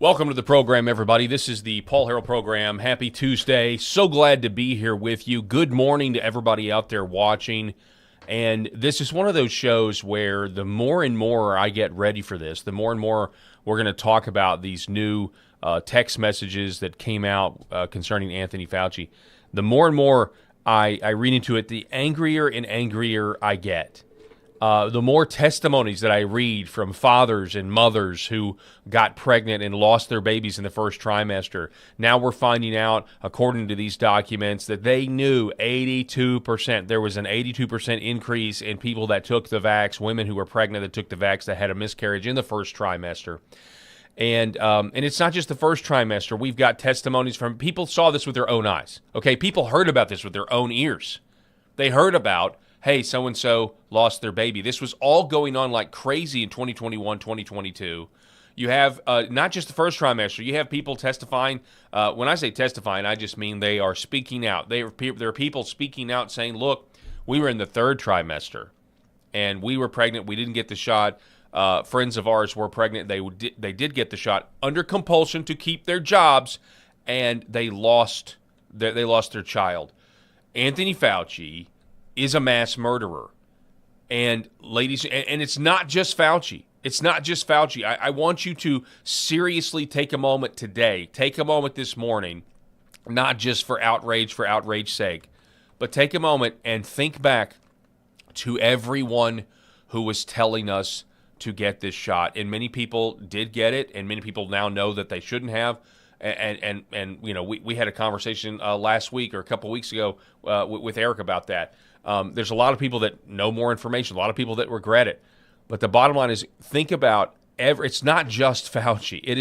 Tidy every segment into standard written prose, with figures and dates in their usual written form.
Welcome to the program, everybody. This is the Paul Harrell program. Happy Tuesday. So glad to be here with you. Good morning to everybody out there watching. And this is one of those shows where the more and more I get ready for this, the more and more we're going to talk about these new text messages that came out concerning Anthony Fauci. The more and more I read into it, the angrier and angrier I get. The more testimonies that I read from fathers and mothers who got pregnant and lost their babies in the first trimester. Now we're finding out, according to these documents, that they knew 82%. There was an 82% increase in people that took the vax, women who were pregnant that took the vax that had a miscarriage in the first trimester. And it's not just the first trimester. We've got testimonies from people saw this with their own eyes. Okay, people heard about this with their own ears. They heard about, hey, so-and-so lost their baby. This was all going on like crazy in 2021, 2022. You have not just the first trimester. You have people testifying. When I say testifying, I just mean they are speaking out. There are people speaking out saying, look, we were in the third trimester, and we were pregnant. We didn't get the shot. Friends of ours were pregnant. They did get the shot under compulsion to keep their jobs, and they lost their child. Anthony Fauci is a mass murderer. And ladies, and it's not just Fauci. It's not just Fauci. I want you to seriously take a moment today, take a moment this morning, not just for outrage's sake, but take a moment and think back to everyone who was telling us to get this shot. And many people did get it, and many people now know that they shouldn't have. And you know, we had a conversation last week or a couple weeks ago with Eric about that. There's a lot of people that know more information, a lot of people that regret it. But the bottom line is, think about it's not just Fauci. It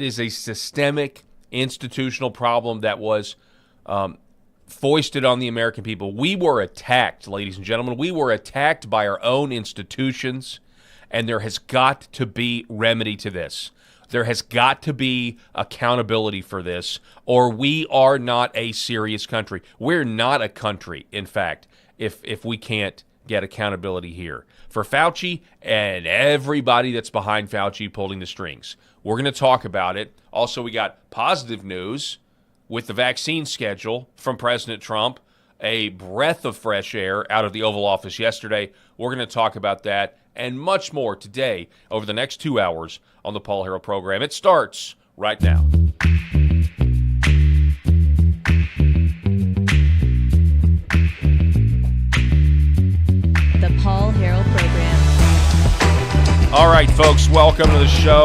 is a systemic institutional problem that was foisted on the American people. We were attacked, ladies and gentlemen. We were attacked by our own institutions, and there has got to be remedy to this. There has got to be accountability for this, or we are not a serious country. We're not a country, in fact, if we can't get accountability here. For Fauci and everybody that's behind Fauci pulling the strings. We're going to talk about it. Also, we got positive news with the vaccine schedule from President Trump, a breath of fresh air out of the Oval Office yesterday. We're going to talk about that and much more today over the next 2 hours on the Paul Harrell program. It starts right now. The Paul Harrell program. All right, folks, welcome to the show.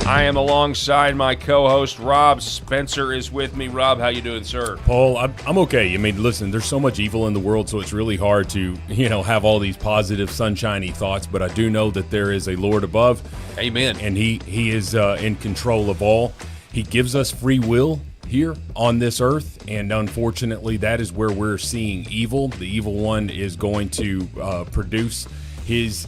I am alongside my co-host, Rob Spencer is with me. Rob, how you doing, sir? Paul, I'm okay. I mean, listen, there's so much evil in the world, so it's really hard to, have all these positive, sunshiny thoughts, but I do know that there is a Lord above. Amen. And he is in control of all. He gives us free will here on this earth, and unfortunately, that is where we're seeing evil. The evil one is going to produce his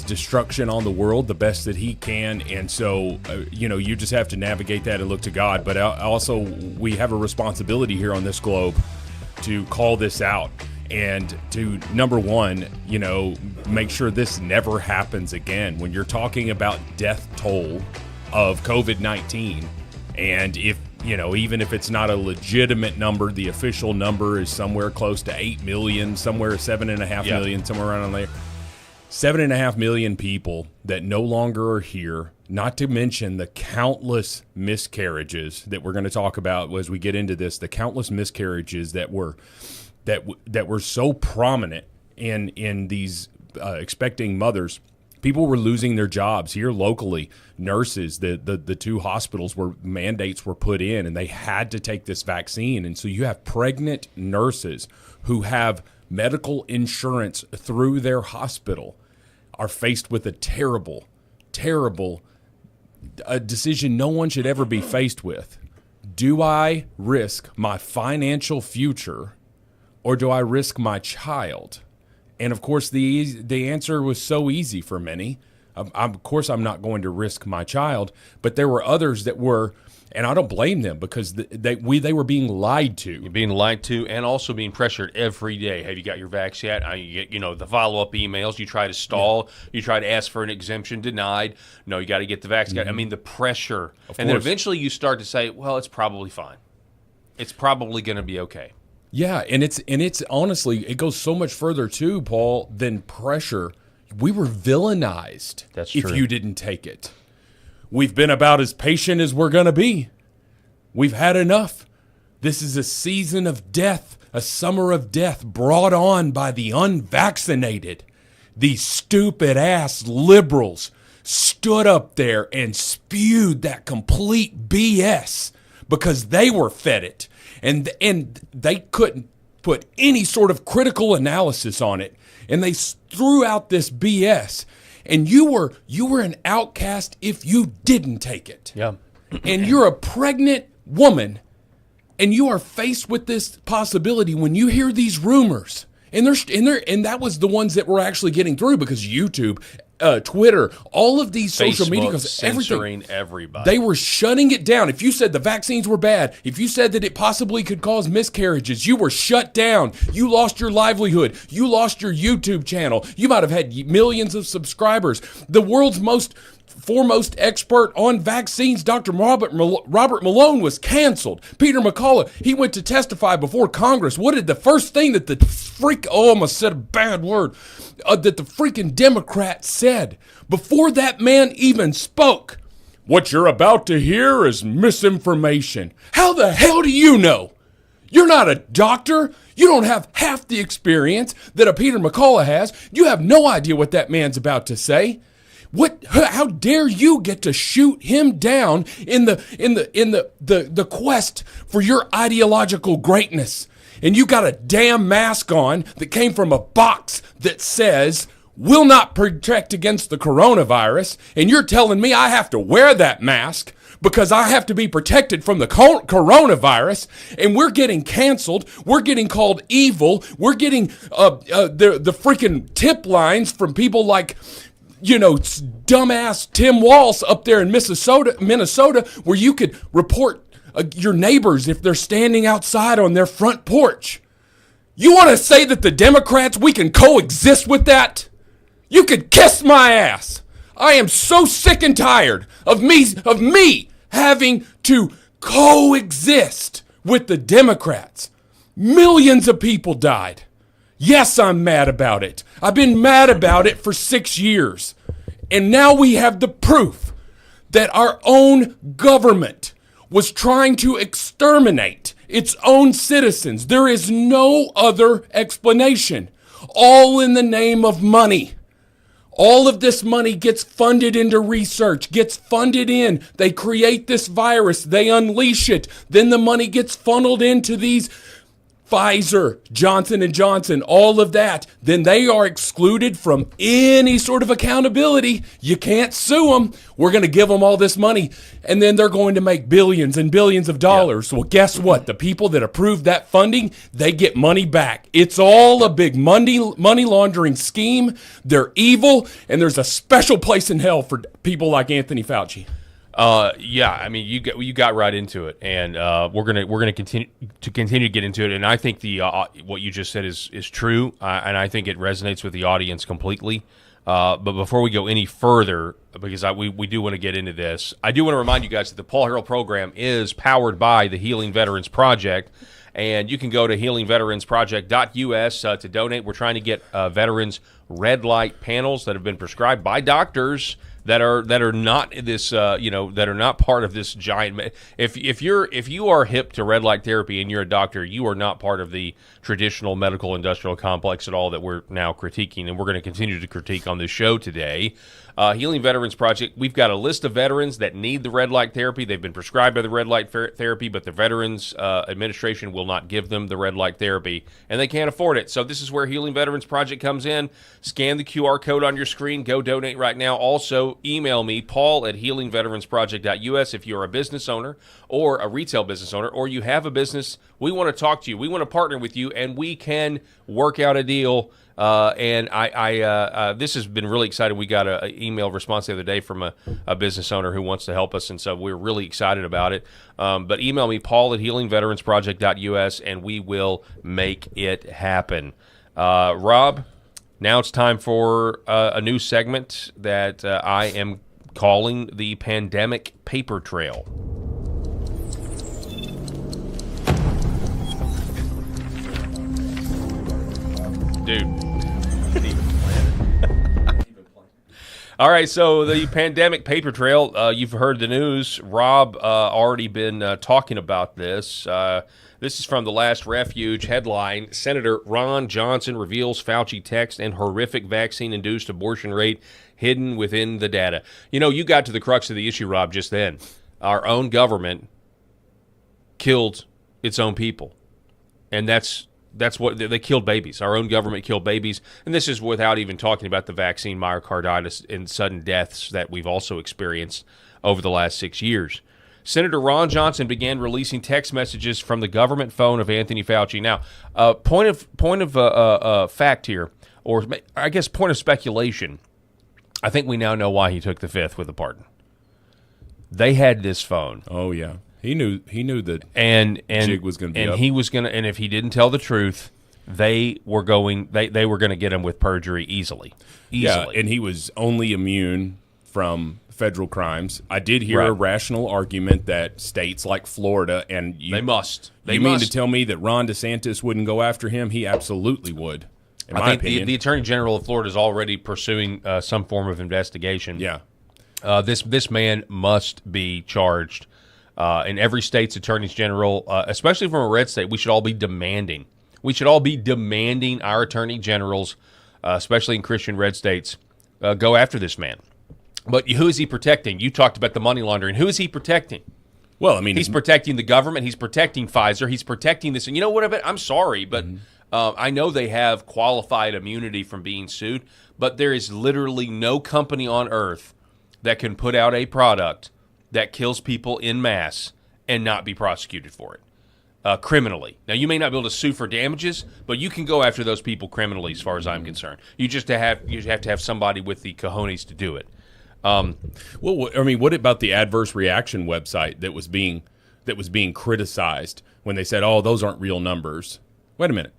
destruction on the world the best that he can, and so you just have to navigate that and look to God. But also, we have a responsibility here on this globe to call this out and to, number one, make sure this never happens again. When you're talking about death toll of COVID-19, and if even if it's not a legitimate number, the official number is somewhere close to 8 million, somewhere 7.5 million, somewhere around there. 7.5 million people that no longer are here, not to mention the countless miscarriages that we're going to talk about as we get into this, the countless miscarriages that were so prominent in these expecting mothers. People were losing their jobs here locally. Nurses, the two hospitals where mandates were put in, and they had to take this vaccine. And so you have pregnant nurses who have medical insurance through their hospital are faced with a terrible, terrible decision no one should ever be faced with. Do I risk my financial future, or do I risk my child? And of course, the answer was so easy for many. Of course, I'm not going to risk my child, but there were others that were, and I don't blame them because they were being lied to. You're being lied to and also being pressured every day. Have you got your vax yet? You get, the follow-up emails. You try to stall. Yeah. You try to ask for an exemption, denied. No, you got to get the vax. I mean, the pressure. And then eventually you start to say, well, it's probably fine. It's probably going to be okay. Yeah, and it's honestly, it goes so much further too, Paul, than pressure. We were villainized. That's true. If you didn't take it. We've been about as patient as we're going to be. We've had enough. This is a season of death, a summer of death brought on by the unvaccinated. These stupid-ass liberals stood up there and spewed that complete BS because they were fed it. And they couldn't put any sort of critical analysis on it. And they threw out this BS. And you were an outcast if you didn't take it. Yeah. And you're a pregnant woman, and you are faced with this possibility when you hear these rumors. And that was the ones that were actually getting through because YouTube, Twitter, all of these social media, censoring everybody. They were shutting it down. If you said the vaccines were bad, if you said that it possibly could cause miscarriages, you were shut down. You lost your livelihood. You lost your YouTube channel. You might have had millions of subscribers. The world's foremost expert on vaccines, Dr. Robert Malone, was canceled. Peter McCullough, he went to testify before Congress. What did the first thing that I almost said a bad word, that the freaking Democrat said before that man even spoke? What you're about to hear is misinformation. How the hell do you know? You're not a doctor. You don't have half the experience that a Peter McCullough has. You have no idea what that man's about to say. How dare you get to shoot him down in the quest for your ideological greatness? And you got a damn mask on that came from a box that says will not protect against the coronavirus, and you're telling me I have to wear that mask because I have to be protected from the coronavirus, and we're getting canceled, we're getting called evil, we're getting the freaking tip lines from people like, dumbass Tim Walz up there in Minnesota, where you could report your neighbors if they're standing outside on their front porch. You want to say that the Democrats, we can coexist with that? You could kiss my ass. I am so sick and tired of me having to coexist with the Democrats. Millions of people died. Yes, I'm mad about it. I've been mad about it for 6 years. And now we have the proof that our own government was trying to exterminate its own citizens. There is no other explanation. All in the name of money. All of this money gets funded into research, gets funded in. They create this virus. They unleash it. Then the money gets funneled into these Pfizer, Johnson & Johnson, all of that. Then they are excluded from any sort of accountability. You can't sue them. We're going to give them all this money, and then they're going to make billions and billions of dollars. Yeah. Well, guess what? The people that approved that funding, they get money back. It's all a big money laundering scheme. They're evil, and there's a special place in hell for people like Anthony Fauci. Yeah, I mean, you got right into it, and we're gonna continue to get into it. And I think what you just said is true, and I think it resonates with the audience completely. But before we go any further, because we do want to get into this, I do want to remind you guys that the Paul Harrell program is powered by the Healing Veterans Project. And you can go to healingveteransproject.us to donate. We're trying to get veterans red light panels that have been prescribed by doctors that are not this that are not part of this giant. If you are hip to red light therapy and you're a doctor, you are not part of the traditional medical industrial complex at all that we're now critiquing, and we're going to continue to critique on this show today. Healing Veterans Project, we've got a list of veterans that need the red light therapy. They've been prescribed by the red light therapy, but the Veterans Administration will not give them the red light therapy, and they can't afford it. So this is where Healing Veterans Project comes in. Scan the QR code on your screen. Go donate right now. Also, email me, paul@healingveteransproject.us, if you're a business owner or a retail business owner, or you have a business. We want to talk to you. We want to partner with you, and we can work out a deal. And this has been really exciting. We got an email response the other day from a business owner who wants to help us, and so we're really excited about it. But email me, paul@healingveteransproject.us, and we will make it happen. Rob, now it's time for a new segment that I am calling the Pandemic Paper Trail. Dude. All right, so the Pandemic Paper Trail, you've heard the news. Rob already been talking about this. This is from The Last Refuge headline. Senator Ron Johnson reveals Fauci text and horrific vaccine-induced abortion rate hidden within the data. You know, you got to the crux of the issue, Rob, just then. Our own government killed its own people, and that's what they killed babies. Our own government killed babies, and this is without even talking about the vaccine myocarditis and sudden deaths that we've also experienced over the last 6 years. Senator Ron Johnson began releasing text messages from the government phone of Anthony Fauci. Now, point of fact here, or I guess point of speculation. I think we now know why he took the fifth with the pardon. They had this phone. Oh yeah. He knew that and jig was going to be up. He was going to, and if he didn't tell the truth, they were going to get him with perjury easily. Yeah, and he was only immune from federal crimes. I did hear a rational argument that states like Florida and they must. You mean to tell me that Ron DeSantis wouldn't go after him? He absolutely would. I think the Attorney General of Florida is already pursuing some form of investigation. Yeah, this man must be charged. In every state's attorneys general, especially from a red state, we should all be demanding. We should all be demanding our attorney generals, especially in Christian red states, go after this man. But who is he protecting? You talked about the money laundering. Who is he protecting? Well, I mean, he's protecting the government. He's protecting Pfizer. He's protecting this. And you know what? I'm sorry, but I know they have qualified immunity from being sued. But there is literally no company on earth that can put out a product that kills people in mass and not be prosecuted for it criminally. Now, you may not be able to sue for damages, but you can go after those people criminally, as far as I'm concerned. You have to have somebody with the cojones to do it. Well, I mean, what about the adverse reaction website that was being criticized when they said, "Oh, those aren't real numbers"? Wait a minute.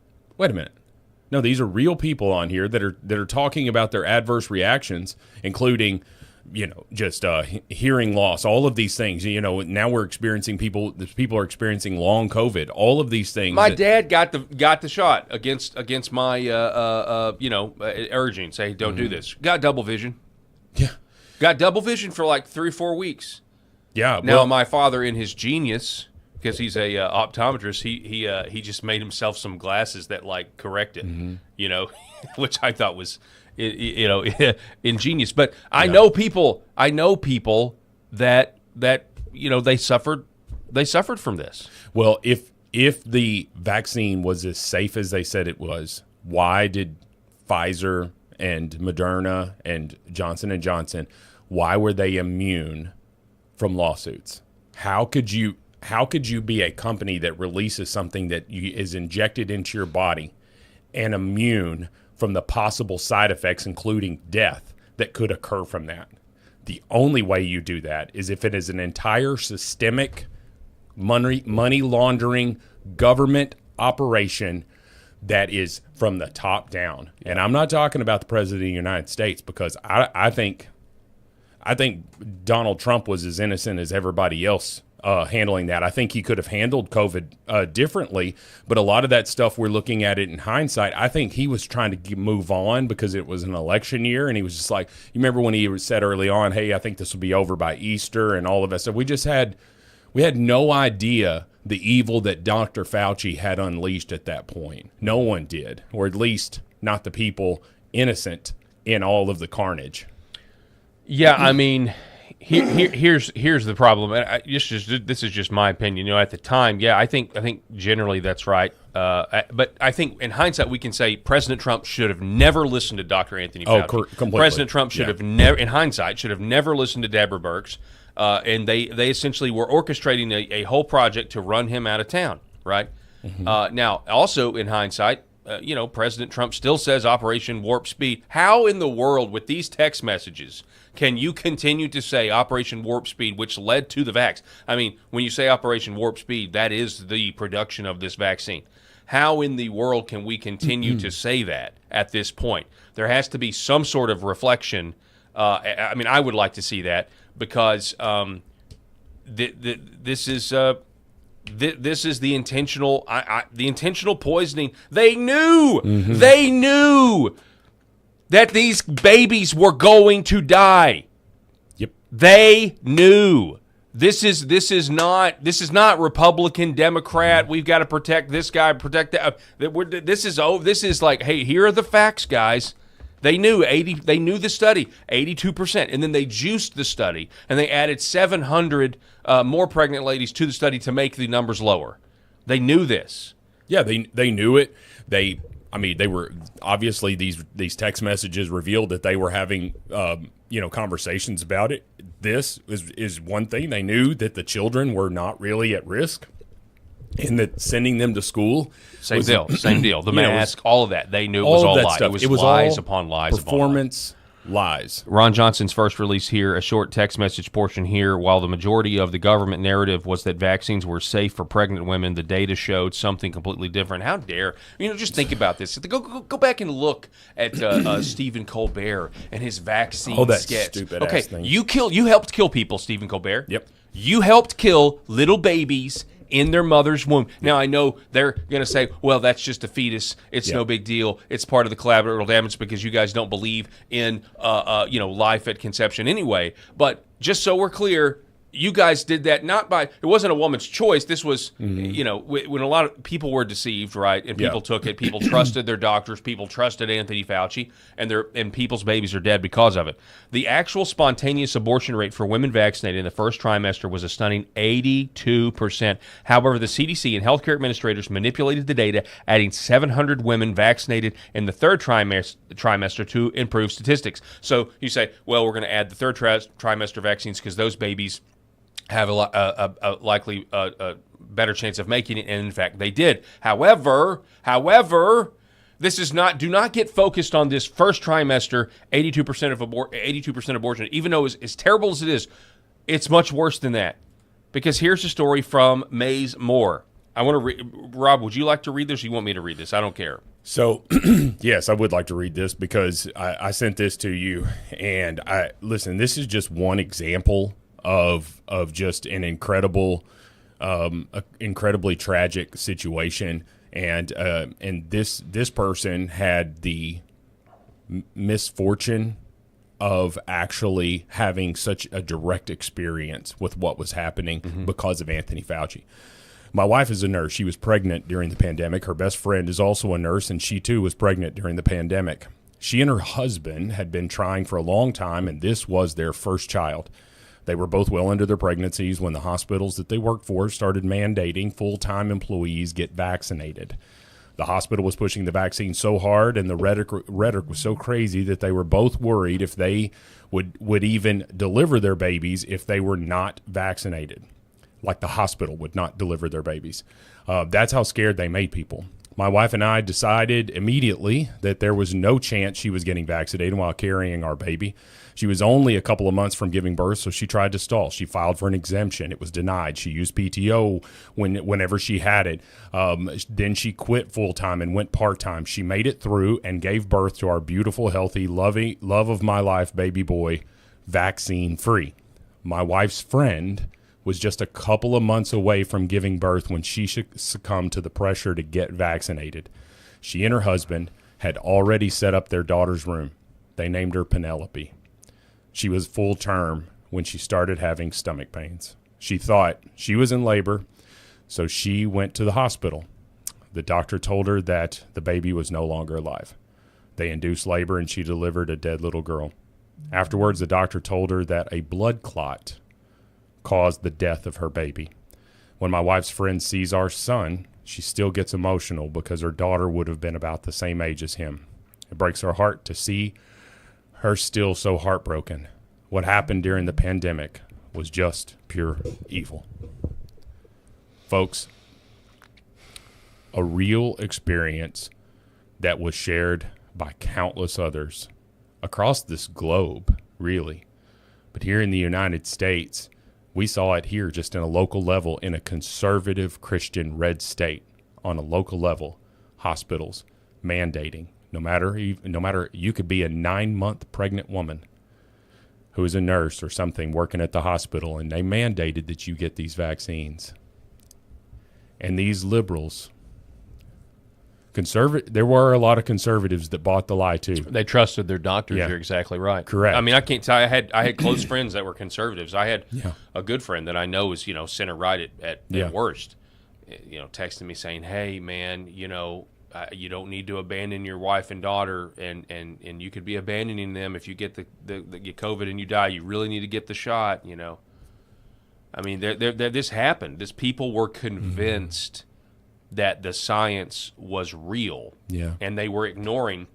No, these are real people on here that are talking about their adverse reactions, including, just hearing loss, all of these things. Now we're experiencing people are experiencing long COVID, all of these things. My dad got the shot against my urging, say don't do this. Got double vision. Yeah. Got double vision for like 3 or 4 weeks. Yeah. Now my father, in his genius, because he's a optometrist, he just made himself some glasses that like correct it. Which I thought was ingenious. But I know people that they suffered from this. Well, if the vaccine was as safe as they said it was, why did Pfizer and Moderna and Johnson & Johnson, why were they immune from lawsuits? How could you be a company that releases something that is injected into your body and immune from the possible side effects, including death, that could occur from that? The only way you do that is if it is an entire systemic money laundering government operation that is from the top down. And I'm not talking about the President of the United States, because I think Donald Trump was as innocent as everybody else handling that. I think he could have handled COVID differently, but a lot of that stuff, we're looking at it in hindsight. I think he was trying to move on because it was an election year, and he was just like, you remember when he said early on, "Hey, I think this will be over by Easter," and all of that stuff. We had no idea the evil that Dr. Fauci had unleashed at that point. No one did, or at least not the people innocent in all of the carnage. Yeah, I mean, here's the problem. This is just my opinion. At the time, yeah, I think generally that's right. But I think in hindsight, we can say President Trump should have never listened to Dr. Anthony Fauci. Completely. President Trump should have never, in hindsight, should have never listened to Deborah Birx. And they essentially were orchestrating a whole project to run him out of town, right? Now, also in hindsight, President Trump still says Operation Warp Speed. How in the world, with these text messages, can you continue to say Operation Warp Speed, which led to the vax? I mean, when you say Operation Warp Speed, that is the production of this vaccine. How in the world can we continue to say that at this point? There has to be some sort of reflection. I would like to see that because this is the intentional the intentional poisoning. They knew that these babies were going to die. Yep. They knew. This is not Republican, Democrat. We've got to protect this guy, protect that. This is like, hey, here are the facts, guys. They knew They knew the study, 82%, and then they juiced the study and they added 700 more pregnant ladies to the study to make the numbers lower. They knew this. Yeah, they knew it. They were obviously these text messages revealed that they were having conversations about it. This is one thing. They knew that the children were not really at risk, and that sending them to school same deal. The mask, all of that. They knew it was all lies. It was lies upon lies performance lies. Ron Johnson's first release here, a short text message portion here. While the majority of the government narrative was that vaccines were safe for pregnant women, the data showed something completely different. How dare just think about this. Go back and look at Stephen Colbert and his vaccine sketch. Stupid okay, ass thing. You helped kill people, Stephen Colbert. Yep. You helped kill little babies in their mother's womb. Now, I know they're going to say, well, that's just a fetus. It's no big deal. It's part of the collateral damage because you guys don't believe in, life at conception anyway. But just so we're clear, you guys did that it wasn't a woman's choice. This was, when a lot of people were deceived, right? And people took it. People trusted their doctors. People trusted Anthony Fauci, and people's babies are dead because of it. The actual spontaneous abortion rate for women vaccinated in the first trimester was a stunning 82%. However, the CDC and healthcare administrators manipulated the data, adding 700 women vaccinated in the third trimester to improve statistics. So you say, well, we're going to add the third trimester vaccines because those babies have a likely better chance of making it, and in fact, they did. However, this is not. Do not get focused on this first trimester. 82% abortion. Even though as terrible as it is, it's much worse than that. Because here's a story from Maze Moore. I want to Rob, would you like to read this? Or you want me to read this? I don't care. So, yes, I would like to read this because I sent this to you, and listen. This is just one example of just an incredibly tragic situation, and this person had the misfortune of actually having such a direct experience with what was happening because of Anthony Fauci. My wife is a nurse. She was pregnant during the pandemic. Her best friend is also a nurse, and she too was pregnant during the pandemic. She and her husband had been trying for a long time, and this was their first child. They were both well into their pregnancies when the hospitals that they worked for started mandating full-time employees get vaccinated. The hospital was pushing the vaccine so hard, and the rhetoric was so crazy that they were both worried if they would even deliver their babies if they were not vaccinated. Like the hospital would not deliver their babies. That's how scared they made people. My wife and I decided immediately that there was no chance she was getting vaccinated while carrying our baby. She was only a couple of months from giving birth, so she tried to stall. She filed for an exemption. It was denied. She used PTO whenever she had it. Then she quit full-time and went part-time. She made it through and gave birth to our beautiful, healthy, love of my life baby boy, vaccine-free. My wife's friend was just a couple of months away from giving birth when she succumbed to the pressure to get vaccinated. She and her husband had already set up their daughter's room. They named her Penelope. She was full term when she started having stomach pains. She thought she was in labor, so she went to the hospital. The doctor told her that the baby was no longer alive. They induced labor, and she delivered a dead little girl. Afterwards, the doctor told her that a blood clot caused the death of her baby. When my wife's friend sees our son, she still gets emotional because her daughter would have been about the same age as him. It breaks her heart to see her still so heartbroken. What happened during the pandemic was just pure evil. Folks, a real experience that was shared by countless others across this globe, really. But here in the United States, we saw it here just in a local level in a conservative Christian red state on a local level, hospitals mandating, no matter you could be a 9-month pregnant woman who is a nurse or something working at the hospital, and they mandated that you get these vaccines. And these liberals, there were a lot of conservatives that bought the lie too. They trusted their doctors. Yeah. You're exactly right. Correct. I mean, I can't tell you, I had close friends that were conservatives. I had a good friend that I know is, center right at worst, texting me saying, hey, man, you don't need to abandon your wife and daughter, and you could be abandoning them if you get the get COVID and you die. You really need to get the shot, I mean, this happened. This people were convinced that the science was real, and they were ignoring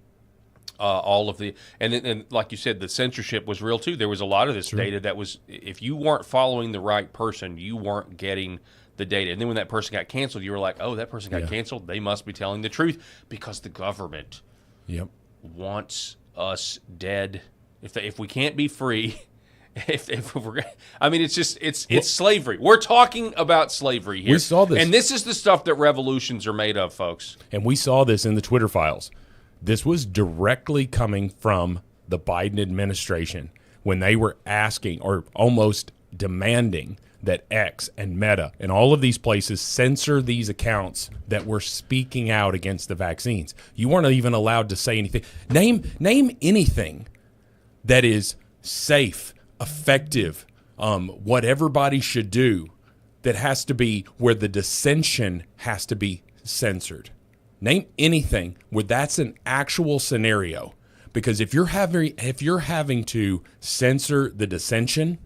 all of the and like you said, the censorship was real too. There was a lot of this data that was, if you weren't following the right person, you weren't getting the data. And then when that person got canceled, you were like, oh, that person got canceled. They must be telling the truth because the government wants us dead. If we can't be free. If we're, I mean, it's slavery. We're talking about slavery here. We saw this, and this is the stuff that revolutions are made of, folks. And we saw this in the Twitter files. This was directly coming from the Biden administration when they were asking or almost demanding that X and Meta and all of these places censor these accounts that were speaking out against the vaccines. You weren't even allowed to say anything. Name anything that is safe, effective, what everybody should do, that has to be where the dissension has to be censored. Name anything where that's an actual scenario, because if you're having to censor the dissension,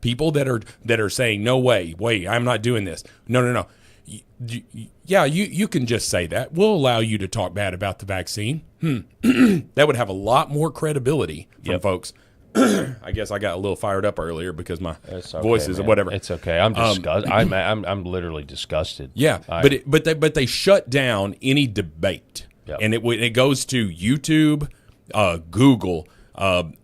people that are saying no way, wait, I'm not doing this. No. You can just say that. We'll allow you to talk bad about the vaccine. That would have a lot more credibility from folks. I guess I got a little fired up earlier because my voice is whatever. It's okay. I'm disgusted. I'm literally disgusted. Yeah, but they shut down any debate, and it goes to YouTube, Google,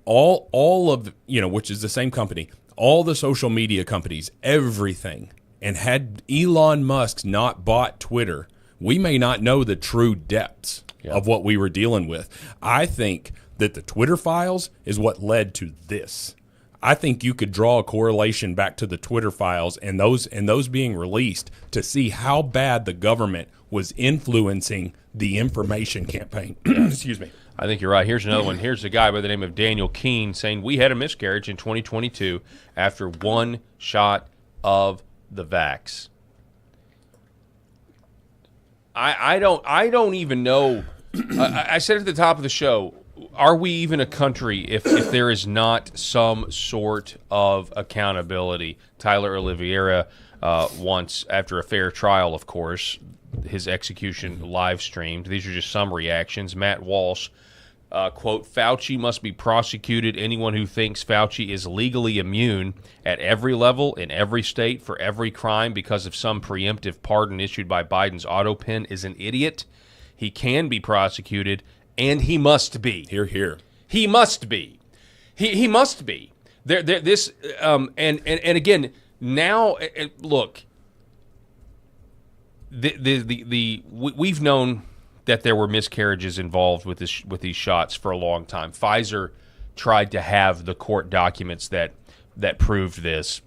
all of which is the same company, all the social media companies, everything. And had Elon Musk not bought Twitter, we may not know the true depths of what we were dealing with. I think that the Twitter files is what led to this. I think you could draw a correlation back to the Twitter files and those being released to see how bad the government was influencing the information campaign. Excuse me. I think you're right. Here's another one. Here's a guy by the name of Daniel Keene saying, we had a miscarriage in 2022 after one shot of the vax. I don't even know. I said at the top of the show, are we even a country if there is not some sort of accountability? Tyler Oliveira once, after a fair trial, of course, his execution live streamed. These are just some reactions. Matt Walsh, quote, Fauci must be prosecuted. Anyone who thinks Fauci is legally immune at every level, in every state, for every crime because of some preemptive pardon issued by Biden's auto pen is an idiot. He can be prosecuted. And he must be. Hear, hear. He must be. He must be. This and again now. Look, we've known that there were miscarriages involved with these shots for a long time. Pfizer tried to have the court documents that proved this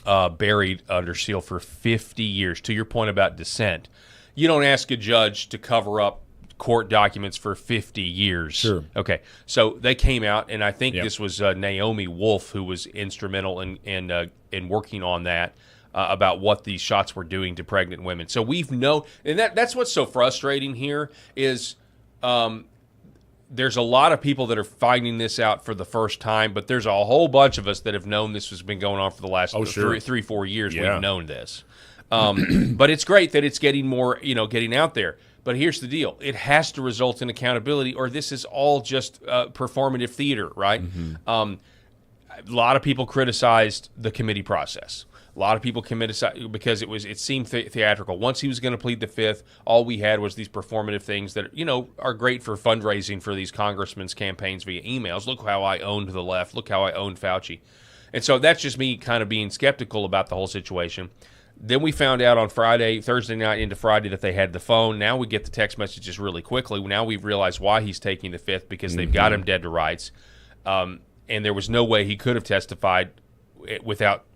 buried under seal for 50 years. To your point about dissent, you don't ask a judge to cover up court documents for 50 years. Sure. Okay. So they came out, and I think this was Naomi Wolf who was instrumental in working on that about what these shots were doing to pregnant women. So we've known, and that's what's so frustrating here is there's a lot of people that are finding this out for the first time, but there's a whole bunch of us that have known this has been going on for the last 3-4 years. Yeah. We've known this. But it's great that it's getting more, getting out there. But here's the deal. It has to result in accountability, or this is all just performative theater, right? Mm-hmm. A lot of people criticized the committee process. A lot of people criticized because it seemed theatrical. Once he was going to plead the fifth, all we had was these performative things that are great for fundraising for these congressmen's campaigns via emails. Look how I owned the left. Look how I owned Fauci. And so that's just me kind of being skeptical about the whole situation. Then we found out on Thursday night into Friday, that they had the phone. Now we get the text messages really quickly. Now we've realized why he's taking the fifth, because they've got him dead to rights. And there was no way he could have testified without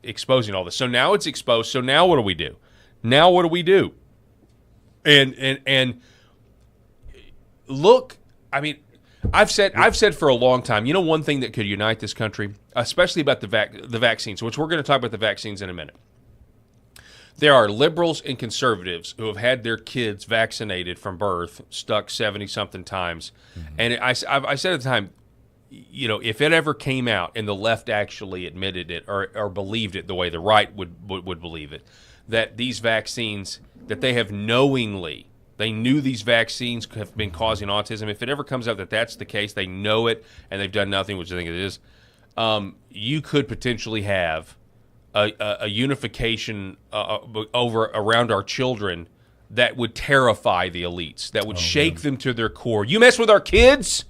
exposing all this. So now it's exposed. So now what do we do? And look, I mean, I've said for a long time, one thing that could unite this country, especially about the vaccines, which we're going to talk about the vaccines in a minute. There are liberals and conservatives who have had their kids vaccinated from birth, stuck 70-something times. Mm-hmm. And I said at the time, if it ever came out and the left actually admitted it or believed it the way the right would believe it, that these vaccines, that they have they knew these vaccines have been causing autism. If it ever comes out that that's the case, they know it and they've done nothing, which I think it is, you could potentially have a unification around our children that would terrify the elites, that would shake them to their core. You mess with our kids?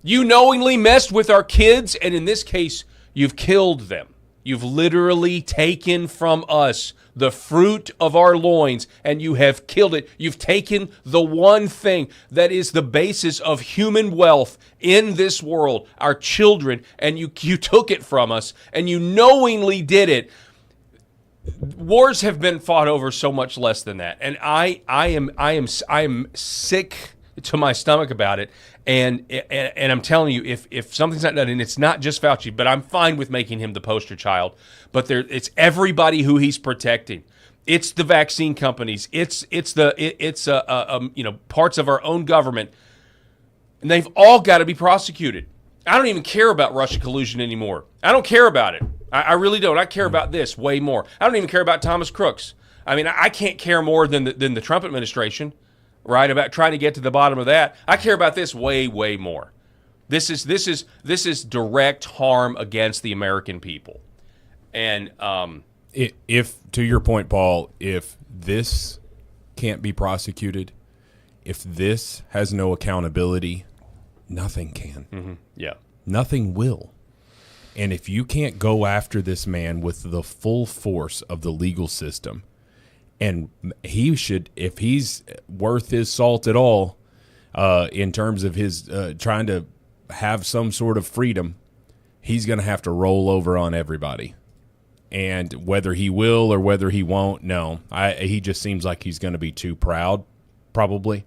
You knowingly messed with our kids, and in this case, you've killed them. You've literally taken from us the fruit of our loins, and you have killed it. You've taken the one thing that is the basis of human wealth in this world, our children, and you took it from us, and you knowingly did it. Wars have been fought over so much less than that, and I am sick to my stomach about it. And I'm telling you, if something's not done, and it's not just Fauci, but I'm fine with making him the poster child, but it's everybody who he's protecting. It's the vaccine companies. It's parts of our own government, and they've all got to be prosecuted. I don't even care about Russia collusion anymore. I don't care about it. I really don't. I care about this way more. I don't even care about Thomas Crooks. I mean, I can't care more than the Trump administration. Right, about trying to get to the bottom of that. I care about this way, way more. This is direct harm against the American people. And if to your point, Paul, if this can't be prosecuted, if this has no accountability, nothing can. Mm-hmm. Yeah, nothing will. And if you can't go after this man with the full force of the legal system, and he should, if he's worth his salt at all, in terms of his trying to have some sort of freedom, he's going to have to roll over on everybody. And whether he will or whether he won't, no. He just seems like he's going to be too proud, probably.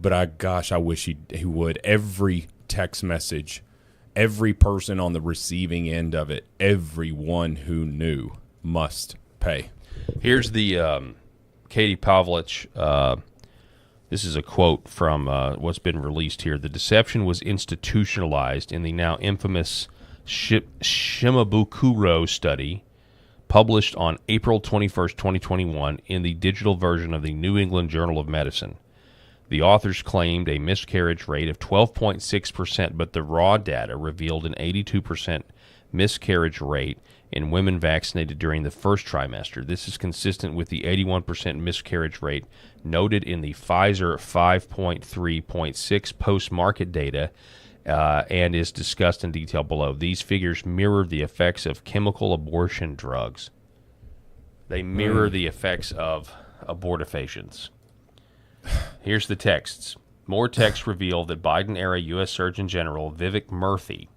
But I wish he would. Every text message, every person on the receiving end of it, everyone who knew must pay. Here's the Katie Pavlich. This is a quote from what's been released here. The deception was institutionalized in the now infamous Shimabukuro study published on April 21st, 2021 in the digital version of the New England Journal of Medicine. The authors claimed a miscarriage rate of 12.6%, but the raw data revealed an 82% miscarriage rate in women vaccinated during the first trimester. This is consistent with the 81% miscarriage rate noted in the Pfizer 5.3.6 post-market data and is discussed in detail below. These figures mirror the effects of chemical abortion drugs. They mirror the effects of abortifacients. Here's the texts. More texts reveal that Biden-era U.S. Surgeon General Vivek Murthy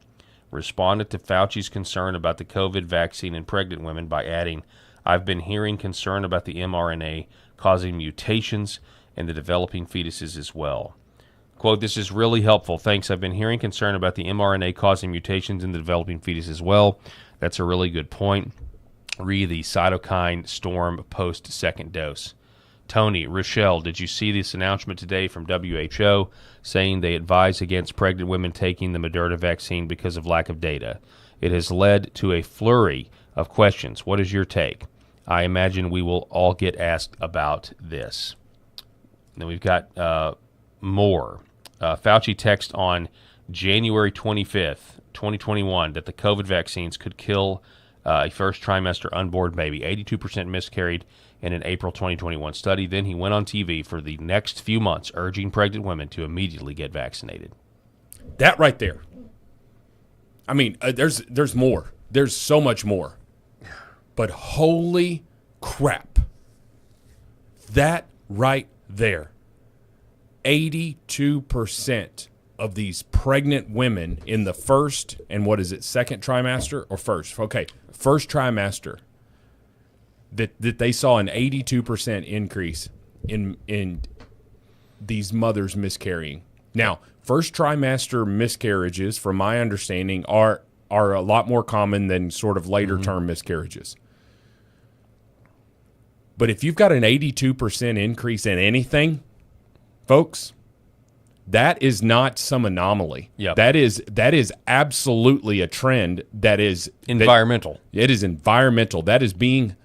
responded to Fauci's concern about the COVID vaccine in pregnant women by adding, "I've been hearing concern about the mRNA causing mutations in the developing fetuses as well." Quote, "This is really helpful. Thanks. I've been hearing concern about the mRNA causing mutations in the developing fetus as well. That's a really good point. Read the cytokine storm post-second dose." Tony, Rochelle, did you see this announcement today from WHO saying they advise against pregnant women taking the Moderna vaccine because of lack of data? It has led to a flurry of questions. What is your take? I imagine we will all get asked about this. Then we've got more. Fauci text on January 25th, 2021, that the COVID vaccines could kill a first trimester unborn baby. 82% miscarried in an April 2021 study. Then he went on TV for the next few months urging pregnant women to immediately get vaccinated. That right there. I mean, there's more. There's so much more. But holy crap. That right there. 82% of these pregnant women in the first, and what is it, second trimester or first? Okay, first trimester, that they saw an 82% increase in these mothers miscarrying. Now, first trimester miscarriages, from my understanding, are a lot more common than sort of later term miscarriages. But if you've got an 82% increase in anything, folks, that is not some anomaly. Yep. That is absolutely a trend that is environmental. It is environmental. That is being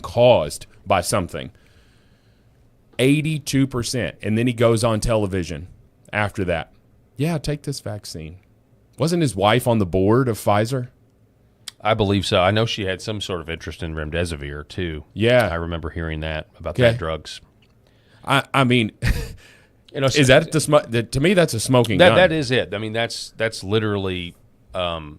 caused by something. 82%. And then he goes on television after that. Yeah, take this vaccine. Wasn't his wife on the board of Pfizer? I believe so. I know she had some sort of interest in remdesivir too. Yeah. I remember hearing that about that drugs. I mean, is that to me that's a smoking gun. That is it. I mean, that's literally, that's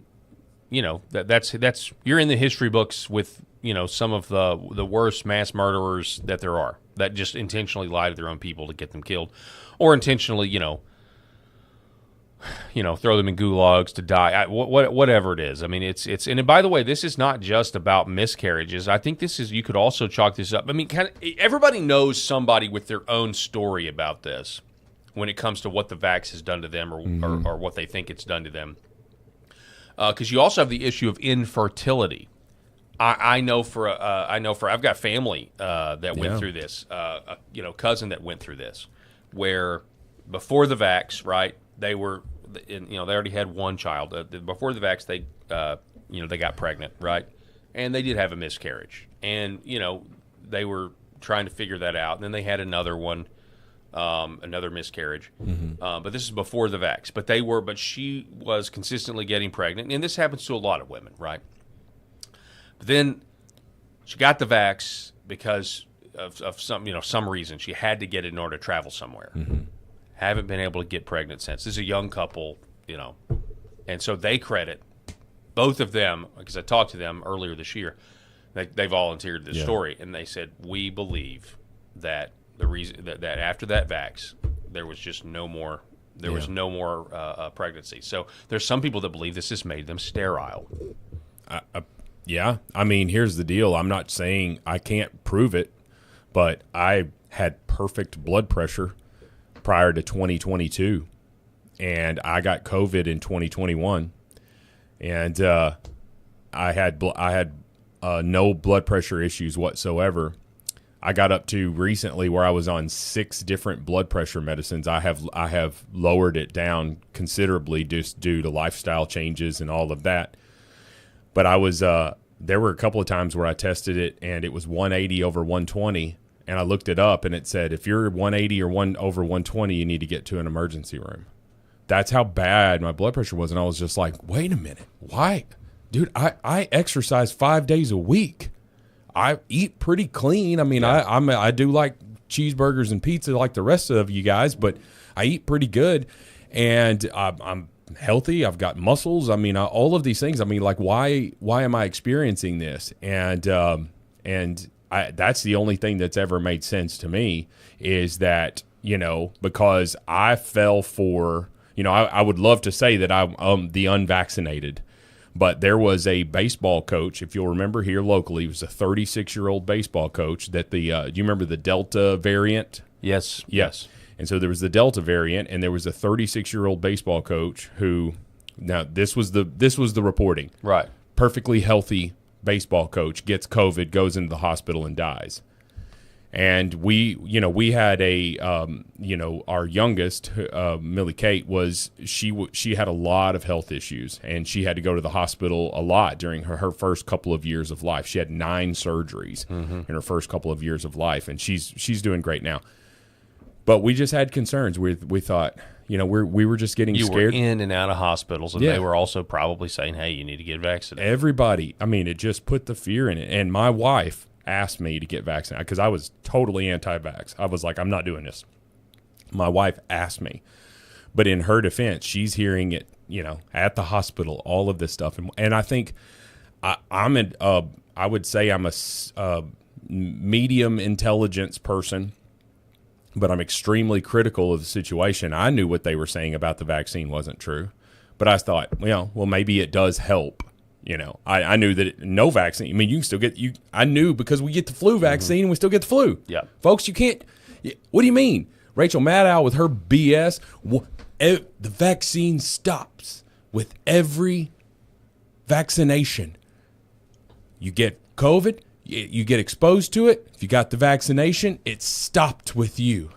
you're in the history books with some of the worst mass murderers that there are, that just intentionally lie to their own people to get them killed, or intentionally throw them in gulags to die. Whatever it is. I mean, it's and by the way, this is not just about miscarriages. I think you could also chalk this up. I mean, everybody knows somebody with their own story about this when it comes to what the vax has done to them or what they think it's done to them. Because you also have the issue of infertility. I've got family that went through this. Cousin that went through this, where before the vax, right? They already had one child. Before the vax, they got pregnant, right? And they did have a miscarriage. And, they were trying to figure that out. And then they had another one, another miscarriage. But this is before the vax. But she was consistently getting pregnant. And this happens to a lot of women, right? But then she got the vax because of some reason. She had to get it in order to travel somewhere. Haven't been able to get pregnant since. This is a young couple, and so they credit, both of them, because I talked to them earlier this year. They volunteered this story, and they said, we believe that the reason that after that vax, there was just no more. There was no more pregnancy. So there's some people that believe this has made them sterile. Yeah. I mean, here's the deal. I'm not saying I can't prove it, but I had perfect blood pressure prior to 2022, and I got COVID in 2021, and I had no blood pressure issues whatsoever. I got up to recently where I was on 6 different blood pressure medicines. I have lowered it down considerably just due to lifestyle changes and all of that. But I was there were a couple of times where I tested it and it was 180 over 120. And I looked it up, and it said, if you're 180 or 1 over 120, you need to get to an emergency room. That's how bad my blood pressure was. And I was just like, wait a minute. Why? Dude, I exercise 5 days a week. I eat pretty clean. I mean, I do like cheeseburgers and pizza like the rest of you guys, but I eat pretty good. And I'm healthy. I've got muscles. I mean, all of these things. I mean, like, why am I experiencing this? And that's the only thing that's ever made sense to me is that, because I fell for, I would love to say that I'm the unvaccinated, but there was a baseball coach, if you'll remember here locally, he was a 36-year-old baseball coach that do you remember the Delta variant? Yes. And so there was the Delta variant, and there was a 36-year-old baseball coach who, now this was the reporting. Right. Perfectly healthy baseball coach gets COVID, goes into the hospital and dies. And we had our youngest, Millie Kate, she had a lot of health issues, and she had to go to the hospital a lot during her first couple of years of life. She had 9 surgeries in her first couple of years of life, and she's doing great now. But we just had concerns. We thought, we were just getting scared. You were in and out of hospitals, and Yeah. they were also probably saying, hey, you need to get vaccinated. Everybody, it just put the fear in it. And my wife asked me to get vaccinated because I was totally anti-vax. I was like, I'm not doing this. My wife asked me. But in her defense, she's hearing it, at the hospital, all of this stuff. And I think I would say I'm a medium intelligence person, but I'm extremely critical of the situation. I knew what they were saying about the vaccine wasn't true, but I thought, well, maybe it does help. I knew that no vaccine. You can still get I knew because we get the flu vaccine and we still get the flu. Yeah, folks, you can't. What do you mean, Rachel Maddow with her BS? The vaccine stops with every vaccination. You get COVID, you get exposed to it. If you got the vaccination, it stopped with you.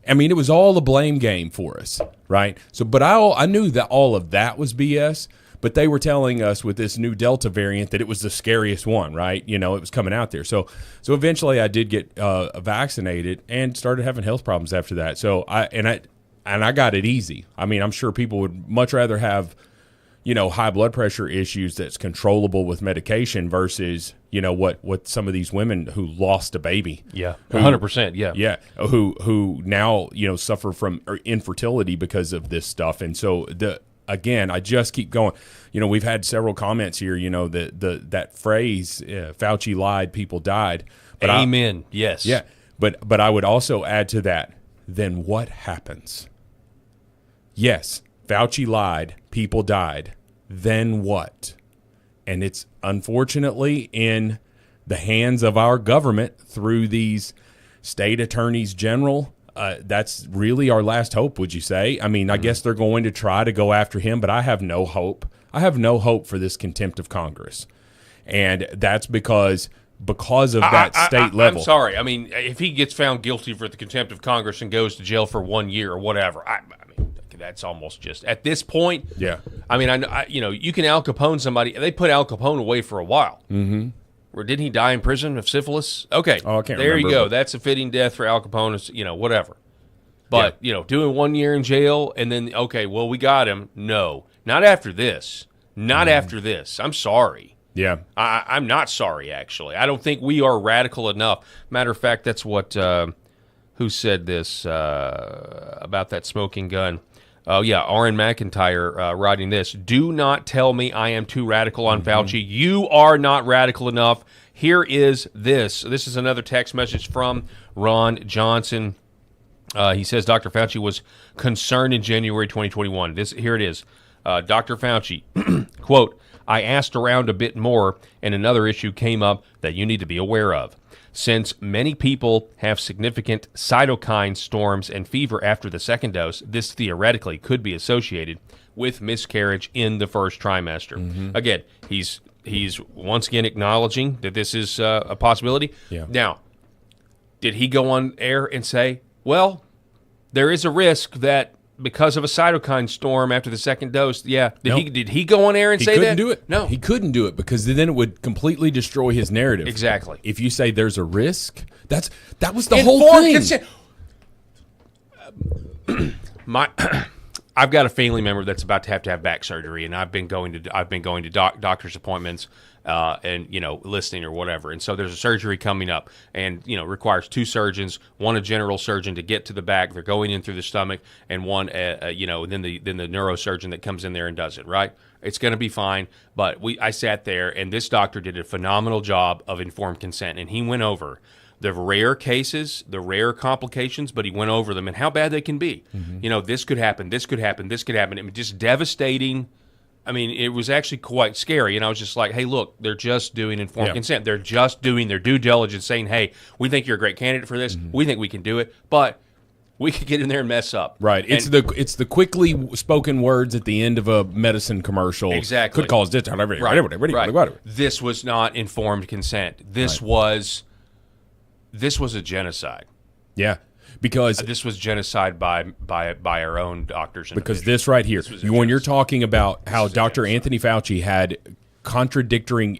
It was all a blame game for us, right? So, but I knew that all of that was BS, but they were telling us with this new Delta variant that it was the scariest one, right? It was coming out there. So eventually I did get vaccinated and started having health problems after that. So I got it easy. I'm sure people would much rather have, high blood pressure issues that's controllable with medication versus, what some of these women who lost a baby. Yeah, 100%. Yeah. Yeah, who now, suffer from infertility because of this stuff. And so, again, I just keep going. We've had several comments here, that phrase, Fauci lied, people died. But Amen. Yes. Yeah, but I would also add to that, then what happens? Yes, Fauci lied, people died. Then what? And it's unfortunately in the hands of our government through these state attorneys general. That's really our last hope, would you say? I guess they're going to try to go after him, but I have no hope. I have no hope for this contempt of Congress. And that's because of that state level. I'm sorry. If he gets found guilty for the contempt of Congress and goes to jail for 1 year or whatever, that's almost just at this point. Yeah. You can Al Capone somebody. They put Al Capone away for a while. Mm-hmm. Or didn't he die in prison of syphilis? Okay. Oh, I can't there remember. You go. That's a fitting death for Al Capone. Whatever. But, doing 1 year in jail and then, okay, well, we got him. No, not after this. Not after this. I'm sorry. Yeah. I'm not sorry, actually. I don't think we are radical enough. Matter of fact, that's what, who said this about that smoking gun? Oh, yeah, Aaron McIntyre writing this. Do not tell me I am too radical on Fauci. You are not radical enough. Here is this. This is another text message from Ron Johnson. He says Dr. Fauci was concerned in January 2021. Here it is. Dr. Fauci, quote, I asked around a bit more, and another issue came up that you need to be aware of. Since many people have significant cytokine storms and fever after the second dose, this theoretically could be associated with miscarriage in the first trimester. Mm-hmm. Again, he's once again acknowledging that this is a possibility. Yeah. Now, did he go on air and say, well, there is a risk that because of a cytokine storm after the second dose, Did he go on air and say that? He couldn't do it. No. He couldn't do it because then it would completely destroy his narrative. Exactly. If you say there's a risk, that was the whole thing. I've got a family member that's about to have back surgery, and I've been going to doctor's appointments and listening or whatever. And so there's a surgery coming up, and requires two surgeons, one a general surgeon to get to the back. They're going in through the stomach, and one then the neurosurgeon that comes in there and does it. Right? It's going to be fine. But I sat there, and this doctor did a phenomenal job of informed consent, and he went over the rare cases, the rare complications, but he went over them and how bad they can be. Mm-hmm. This could happen, this could happen, this could happen. It was just devastating. It was actually quite scary. And I was just like, hey, look, they're just doing informed consent. They're just doing their due diligence, saying, hey, we think you're a great candidate for this. Mm-hmm. We think we can do it. But we could get in there and mess up. Right. It's the quickly spoken words at the end of a medicine commercial. Exactly. Could cause this. Right. This was not informed consent. This was a genocide. Yeah, because this was genocide by our own doctors. And because this right here, when you're talking about how Dr. Anthony Fauci had contradicting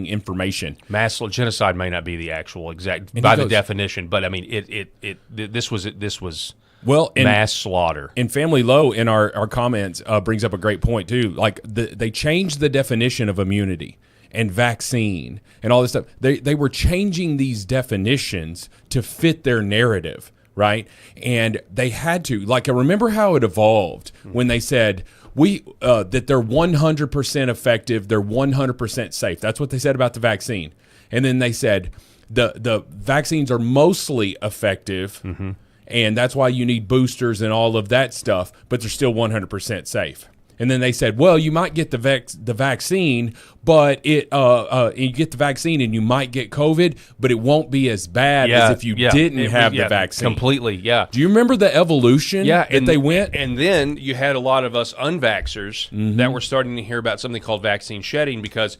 information. Mass genocide may not be the actual exact And by he the goes- definition, but I mean this was Well, and mass slaughter. And Family Low in our comments brings up a great point too. Like they changed the definition of immunity and vaccine and all this stuff. They were changing these definitions to fit their narrative, right? And they had to. Like, I remember how it evolved when they said that they're 100% effective, they're 100% safe. That's what they said about the vaccine. And then they said the vaccines are mostly effective. Mm-hmm. And that's why you need boosters and all of that stuff, but they're still 100% safe. And then they said, well, you might get the vaccine, but you get the vaccine and you might get COVID, but it won't be as bad as if you didn't have the vaccine. Completely, yeah. Do you remember the evolution that they went? And then you had a lot of us unvaxxers that were starting to hear about something called vaccine shedding because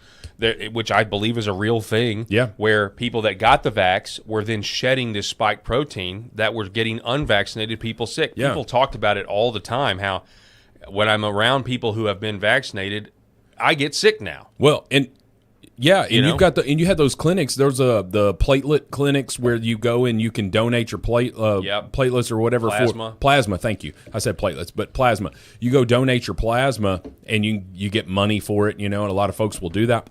which I believe is a real thing, where people that got the vax were then shedding this spike protein that were getting unvaccinated people sick. Yeah. People talked about it all the time, how when I'm around people who have been vaccinated, I get sick now. Well, and you had those clinics. There's the platelet clinics where you go and you can donate your platelets or whatever for plasma. Thank you. I said platelets, but plasma. You go donate your plasma and you get money for it. And a lot of folks will do that.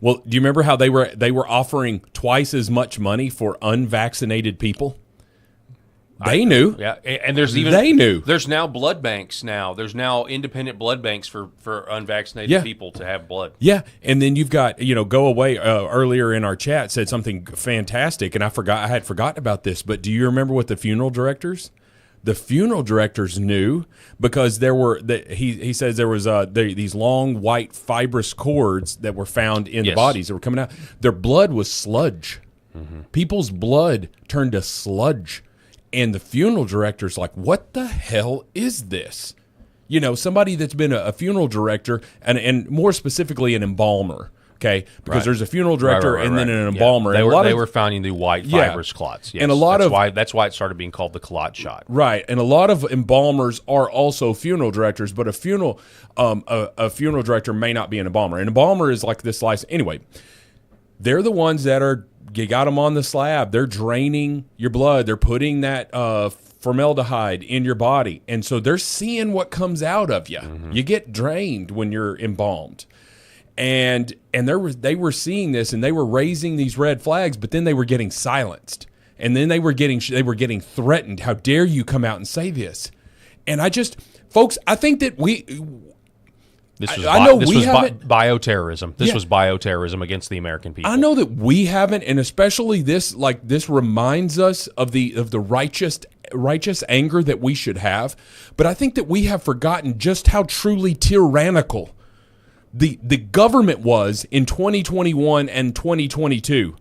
Well, do you remember how they were offering twice as much money for unvaccinated people? They knew. Yeah, and they knew. There's now blood banks now. There's now independent blood banks for unvaccinated people to have blood. Yeah, and then you've got, Go Away earlier in our chat said something fantastic, and I had forgotten about this, but do you remember what the funeral directors knew because there were he says there was these long white fibrous cords that were found in the bodies that were coming out. Their blood was sludge. Mm-hmm. People's blood turned to sludge. And the funeral director's like, what the hell is this? Somebody that's been a funeral director and more specifically an embalmer, okay? Because there's a funeral director and then an embalmer. Yeah. They were finding the white fibrous clots. Yes. And that's why it started being called the clot shot. Right. And a lot of embalmers are also funeral directors, but a funeral director may not be an embalmer. An embalmer is like this license. Anyway, they're the ones that you got them on the slab. They're draining your blood. They're putting that formaldehyde in your body. And so they're seeing what comes out of you. Mm-hmm. You get drained when you're embalmed. And they were seeing this, and they were raising these red flags, but then they were getting silenced. And then they were getting threatened. How dare you come out and say this? And folks, I think that This was bioterrorism. This was bioterrorism against the American people. I know that we haven't, and especially this reminds us of the righteous anger that we should have. But I think that we have forgotten just how truly tyrannical the government was in 2021 and 2022.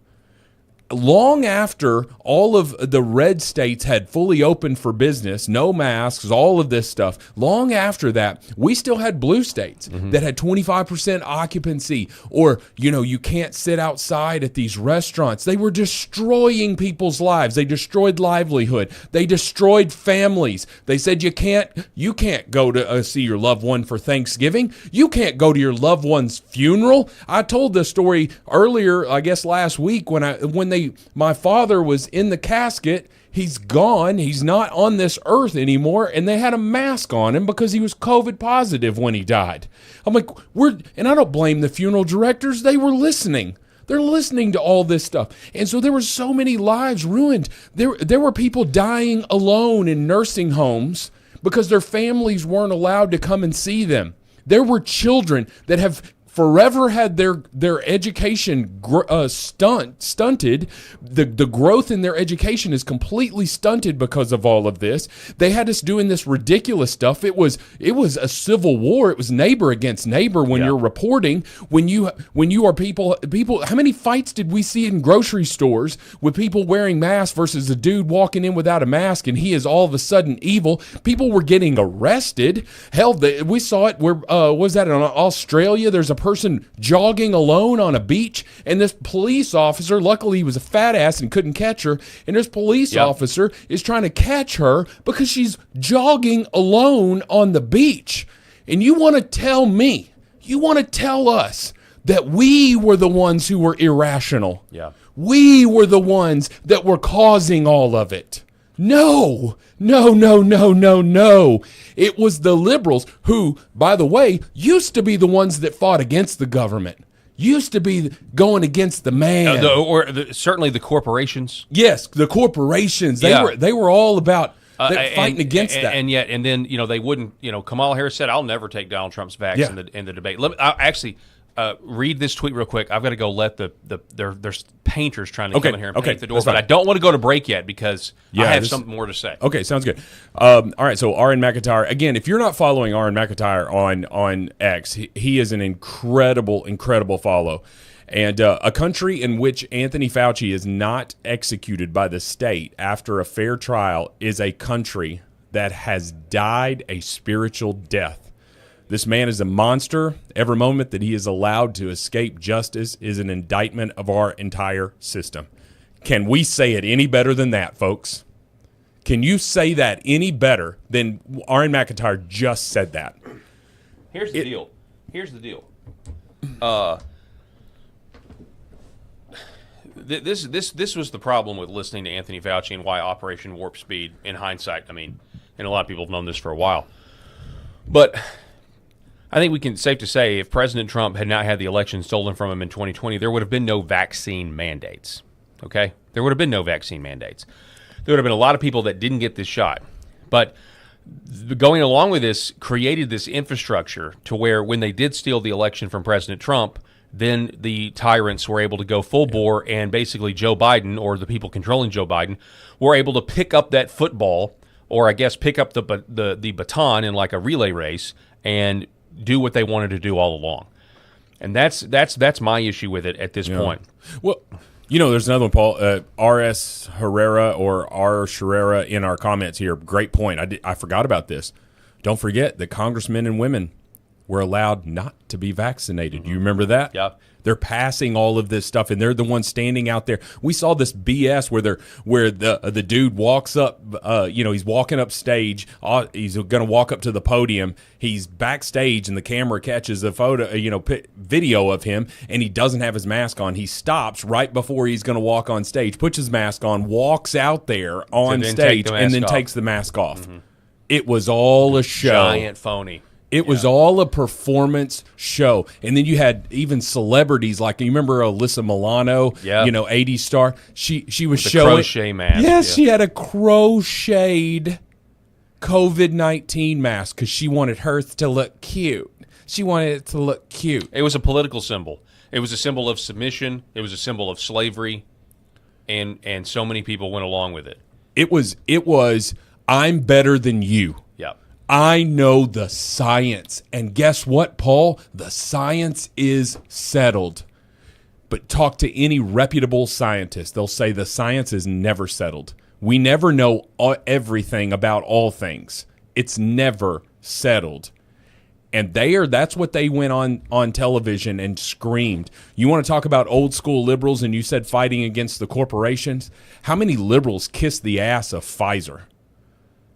Long after all of the red states had fully opened for business, no masks, all of this stuff, long after that, we still had blue states that had 25% occupancy, or, you can't sit outside at these restaurants. They were destroying people's lives. They destroyed livelihood. They destroyed families. They said you can't go to see your loved one for Thanksgiving. You can't go to your loved one's funeral. I told this story earlier, I guess last week, when my father was in the casket. He's gone. He's not on this earth anymore. And they had a mask on him because he was COVID positive when he died. I'm like, and I don't blame the funeral directors. They were listening. They're listening to all this stuff. And so there were so many lives ruined. There were people dying alone in nursing homes because their families weren't allowed to come and see them. There were children that have forever had their education stunted. The growth in their education is completely stunted because of all of this. They had us doing this ridiculous stuff. It was a civil war. It was neighbor against neighbor when you're reporting. When you are people. How many fights did we see in grocery stores with people wearing masks versus a dude walking in without a mask and he is all of a sudden evil? People were getting arrested. Hell, we saw it. Where was that in Australia? There's a person jogging alone on a beach, and this police officer, luckily he was a fat ass and couldn't catch her, and this police officer is trying to catch her because she's jogging alone on the beach. And you want to tell me You want to tell us that we were the ones who were irrational. Yeah. We were the ones that were causing all of it. No. It was the liberals who, by the way, used to be the ones that fought against the government. Used to be going against the man. Certainly the corporations. Yes, the corporations. They were all about fighting against that. And then they wouldn't. Kamala Harris said, "I'll never take Donald Trump's vax in the debate." I'll actually read this tweet real quick. I've got to go let there's painters trying to come in here and paint the door, but I don't want to go to break yet because I have something more to say. Okay, sounds good. All right, so R.N. McIntyre. Again, if you're not following R.N. McIntyre on X, he is an incredible follow. And a country in which Anthony Fauci is not executed by the state after a fair trial is a country that has died a spiritual death. This man is a monster. Every moment that he is allowed to escape justice is an indictment of our entire system. Can we say it any better than that, folks? Can you say that any better than R.N. McIntyre just said that? Here's the deal. This was the problem with listening to Anthony Fauci and why Operation Warp Speed, in hindsight, and a lot of people have known this for a while. But I think we can safe to say if President Trump had not had the election stolen from him in 2020, there would have been no vaccine mandates. Okay? There would have been no vaccine mandates. There would have been a lot of people that didn't get this shot. But going along with this created this infrastructure to where when they did steal the election from President Trump, then the tyrants were able to go full bore, and basically Joe Biden, or the people controlling Joe Biden, were able to pick up that football, or I guess pick up the baton in like a relay race and do what they wanted to do all along. And that's my issue with it at this point. Well, there's another one, Paul. R.S. Herrera or R. Sherrera in our comments here. Great point. I forgot about this. Don't forget that congressmen and women were allowed not to be vaccinated. You remember that? Yeah. They're passing all of this stuff, and they're the ones standing out there. We saw this BS where the dude walks up, he's walking up stage. He's going to walk up to the podium. He's backstage, and the camera catches a video of him, and he doesn't have his mask on. He stops right before he's going to walk on stage, puts his mask on, walks out there on stage, and then takes the mask off. Mm-hmm. It was all a show. Giant phony. It was all a performance show. And then you had even celebrities like, you remember Alyssa Milano, 80s star? She was the showing. Crochet mask. Yes, she had a crocheted COVID-19 mask because she wanted hers to look cute. She wanted it to look cute. It was a political symbol. It was a symbol of submission. It was a symbol of slavery. And so many people went along with it. It was I'm better than you. Yeah. I know the science. And guess what, Paul? The science is settled. But talk to any reputable scientist. They'll say the science is never settled. We never know everything about all things. It's never settled. And that's what they went on television and screamed. You want to talk about old school liberals, and you said fighting against the corporations? How many liberals kissed the ass of Pfizer?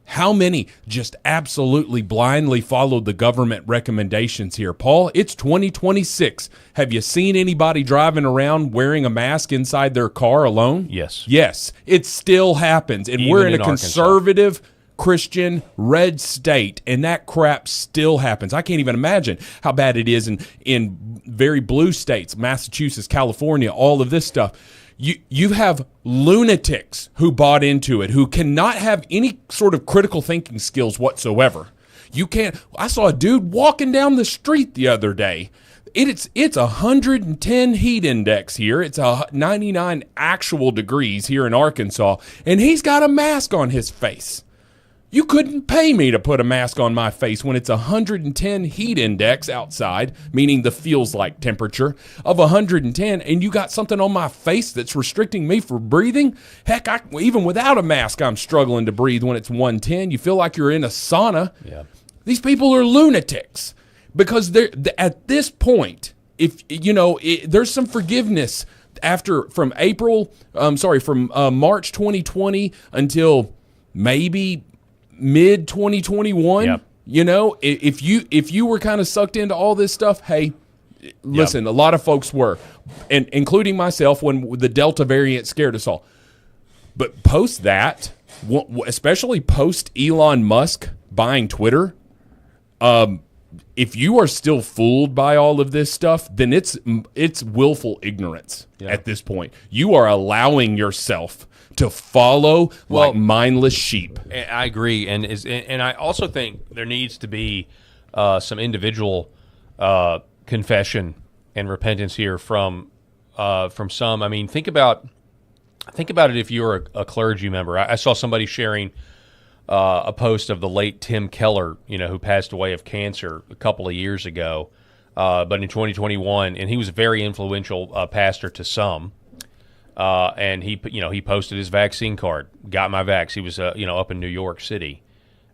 How many just absolutely blindly followed the government recommendations here? Paul, it's 2026. Have you seen anybody driving around wearing a mask inside their car alone? Yes. Yes, it still happens. And we're in a conservative Christian red state, and that crap still happens. I can't even imagine how bad it is in very blue states, Massachusetts, California, all of this stuff. You have lunatics who bought into it, who cannot have any sort of critical thinking skills whatsoever. You can't. I saw a dude walking down the street the other day. It's 110 heat index here. It's 99 actual degrees here in Arkansas, and he's got a mask on his face. You couldn't pay me to put a mask on my face when it's 110 heat index outside, meaning the feels like temperature of 110, and you got something on my face that's restricting me from breathing? Heck, even without a mask, I'm struggling to breathe when it's 110. You feel like you're in a sauna. Yeah. These people are lunatics because they're at this point, if there's some forgiveness from March 2020 until maybe mid 2021, You know, if you were kind of sucked into all this stuff, hey, listen, a lot of folks were, and including myself when the Delta variant scared us all. But post that, especially post Elon Musk buying Twitter, if you are still fooled by all of this stuff, then it's willful ignorance at this point. You are allowing yourself to follow like mindless sheep. I agree, and I also think there needs to be some individual confession and repentance here from some. I mean, think about it if you're a clergy member. I saw somebody sharing a post of the late Tim Keller, who passed away of cancer a couple of years ago, but in 2021, and he was a very influential pastor to some. And he posted his vaccine card, got my vax. He was up in New York City,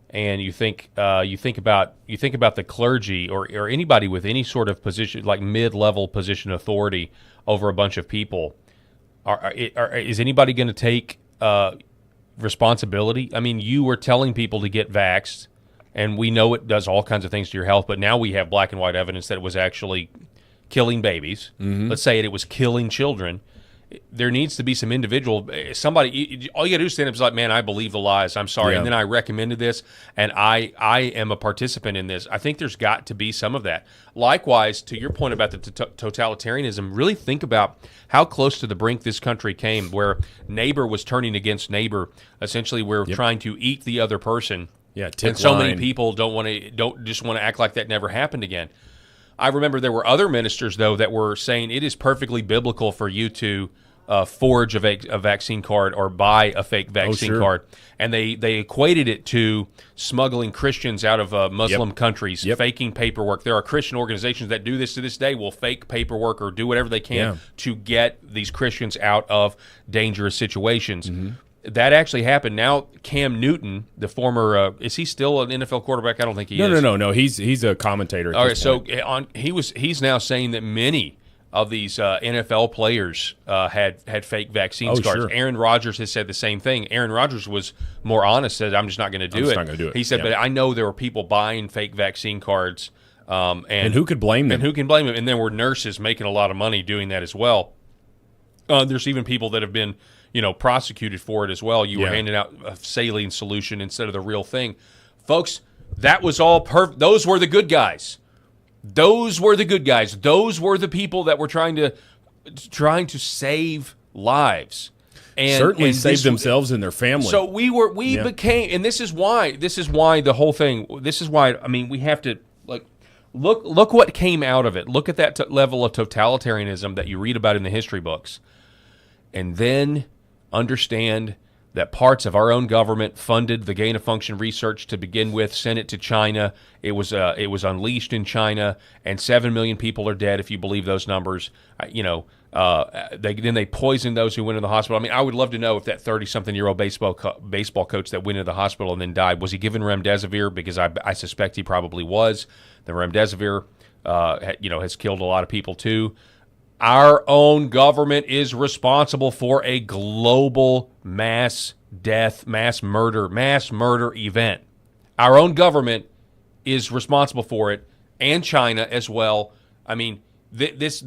and you think about the clergy or anybody with any sort of position, like mid-level position authority over a bunch of people. Is anybody going to take responsibility? I mean, you were telling people to get vaxxed, and we know it does all kinds of things to your health, but now we have black and white evidence that it was actually killing babies. Mm-hmm. Let's say it was killing children. There needs to be some individual, somebody, all you got to do is stand up and be like, man, I believe the lies. I'm sorry. Yeah. And then I recommended this, and I am a participant in this. I think there's got to be some of that. Likewise, to your point about the totalitarianism, really think about how close to the brink this country came, where neighbor was turning against neighbor. Essentially, we're trying to eat the other person. Yeah, and so many people don't just want to act like that never happened again. I remember there were other ministers, though, that were saying it is perfectly biblical for you to forge a vaccine card or buy a fake vaccine card. And they equated it to smuggling Christians out of Muslim countries, faking paperwork. There are Christian organizations that do this to this day, will fake paperwork or do whatever they can to get these Christians out of dangerous situations. Mm-hmm. That actually happened. Now, Cam Newton, the former, is he still an NFL quarterback? I don't think he is. No. He's a commentator. All right, so he's now saying that many of these NFL players had fake vaccine cards. Sure. Aaron Rodgers has said the same thing. Aaron Rodgers was more honest, said, "I'm just not going to do it." He said, "But I know there were people buying fake vaccine cards, and who could blame them? And who can blame them? And there were nurses making a lot of money doing that as well. There's even people that have been." Prosecuted for it as well. You were handing out a saline solution instead of the real thing. Folks, that was all perfect. Those were the good guys. Those were the good guys. Those were the people that were trying to save lives. And certainly save themselves and their family. So we became, and this is why the whole thing, this is why, I mean, we have to, look what came out of it. Look at that level of totalitarianism that you read about in the history books. And then understand that parts of our own government funded the gain-of-function research to begin with, sent it to China. It was unleashed in China, and 7 million people are dead if you believe those numbers. They poisoned those who went to the hospital. I mean, I would love to know if that 30-something-year-old baseball coach that went into the hospital and then died, was he given remdesivir? Because I suspect he probably was. The remdesivir, has killed a lot of people too. Our own government is responsible for a global mass death, mass murder event. Our own government is responsible for it, and China as well. I mean, this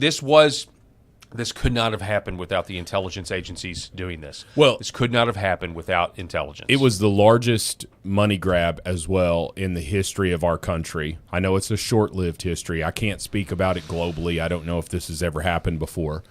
could not have happened without the intelligence agencies doing this. Well, this could not have happened without intelligence. It was the largest money grab as well in the history of our country. I know it's a short-lived history. I can't speak about it globally. I don't know if this has ever happened before.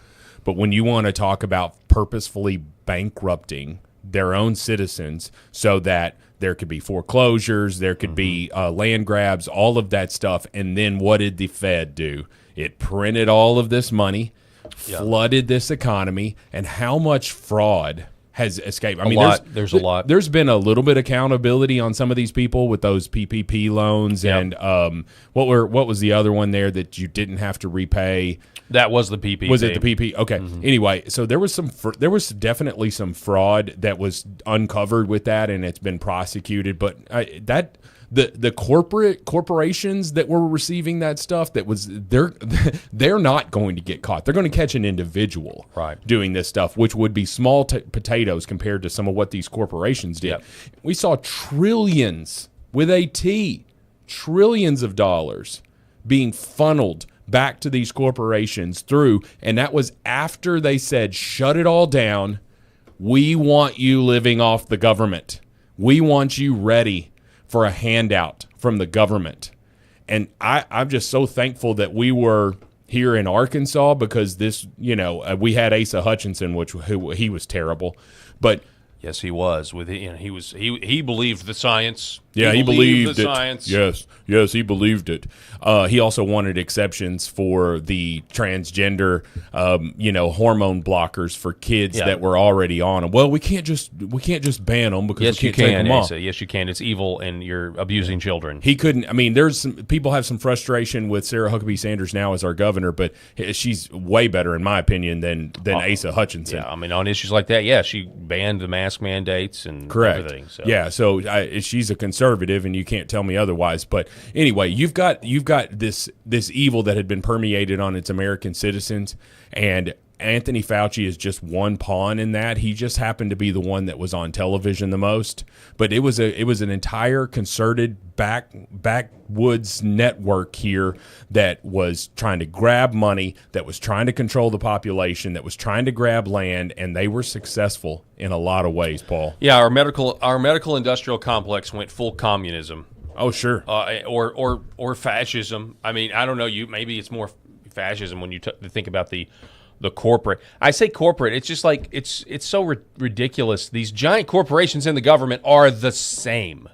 But when you want to talk about purposefully bankrupting their own citizens so that there could be foreclosures, there could be land grabs, all of that stuff, and then what did the Fed do? It printed all of this money, flooded this economy, and how much fraud has escaped. I mean, there's a lot. There's been a little bit of accountability on some of these people with those PPP loans, and what was the other one there that you didn't have to repay? That was the PPP. Was it the PP? Okay. Mm-hmm. Anyway, so there was definitely some fraud that was uncovered with that, and it's been prosecuted. But the corporations that were receiving that stuff, they're not going to get caught. They're going to catch an individual doing this stuff, which would be small potatoes compared to some of what these corporations did. Yep. We saw trillions with a T. trillions of dollars being funneled back to these corporations through, and that was after they said, shut it all down. We want you living off the government. We want you ready for a handout from the government. And I'm just so thankful that we were here in Arkansas, because this, we had Asa Hutchinson, he was terrible, but yes, he was. He believed the science. Yeah, he believed the it. Science. Yes, he believed it. He also wanted exceptions for the transgender, hormone blockers for kids that were already on them. Well, we can't just ban them because yes, we can't take them off. Yes, you can. It's evil, and you're abusing children. He couldn't. I mean, there's some people have some frustration with Sarah Huckabee Sanders now as our governor, but she's way better, in my opinion, than Asa Hutchinson. Yeah, I mean, on issues like that, she banned the mask mandates and everything. So. Yeah, so she's a conservative, and you can't tell me otherwise. But anyway, you've got this evil that had been permeated on its American citizens, and Anthony Fauci is just one pawn in that. He just happened to be the one that was on television the most, but it was an entire concerted backwoods network here that was trying to grab money, that was trying to control the population, that was trying to grab land, and they were successful in a lot of ways, Paul. Yeah, our medical industrial complex went full communism. Oh, sure. Or fascism. I mean, I don't know. Maybe it's more fascism when you think about the corporate. I say corporate. It's just like it's so ridiculous. These giant corporations in the government are the same.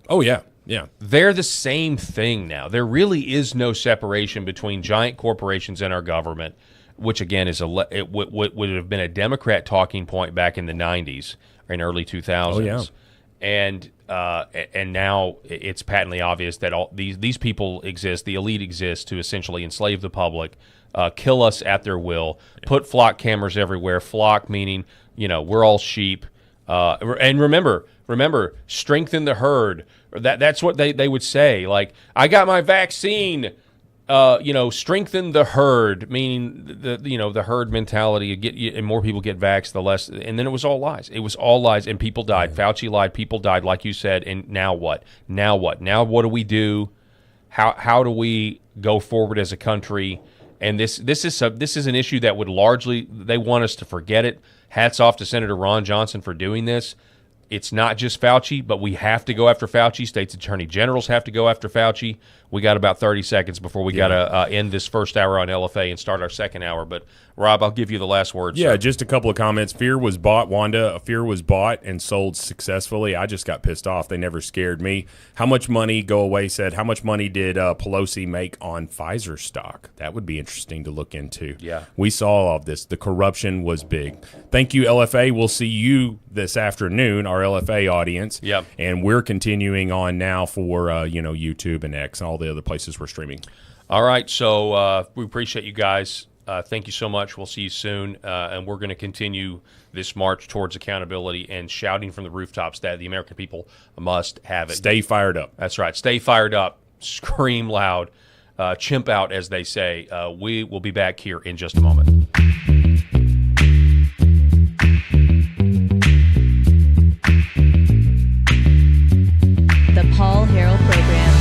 Oh yeah, yeah. They're the same thing now. There really is no separation between giant corporations and our government, which again is it would have been a Democrat talking point back in the 90s or in early 2000s. Oh yeah. And now it's patently obvious that all these people exist, the elite exists to essentially enslave the public, kill us at their will, put flock cameras everywhere. Flock meaning, we're all sheep. And remember, strengthen the herd. That's what they would say. Like, I got my vaccine. Strengthen the herd, meaning the herd mentality. And more people get vaxxed, the less. And then it was all lies. It was all lies, and people died. Fauci lied. People died, like you said. And now what? Now what? Now what do we do? How do we go forward as a country? And this is an issue that would largely, they want us to forget it. Hats off to Senator Ron Johnson for doing this. It's not just Fauci, but we have to go after Fauci. States attorney generals have to go after Fauci. We got about 30 seconds before we got to end this first hour on LFA and start our second hour. But, Rob, I'll give you the last word. Yeah, sir. Just a couple of comments. Fear was bought, Wanda. Fear was bought and sold successfully. I just got pissed off. They never scared me. How much money, Go Away said, how much money did Pelosi make on Pfizer stock? That would be interesting to look into. Yeah. We saw all of this. The corruption was big. Thank you, LFA. We'll see you this afternoon, our LFA audience. Yep. And we're continuing on now for, YouTube and X and all the other places we're streaming. All right, so we appreciate you guys. Thank you so much. We'll see you soon, and we're going to continue this march towards accountability and shouting from the rooftops that the American people must have it. Stay fired up. That's right. Stay fired up. Scream loud. Chimp out, as they say. We will be back here in just a moment. The Paul Harrell Program.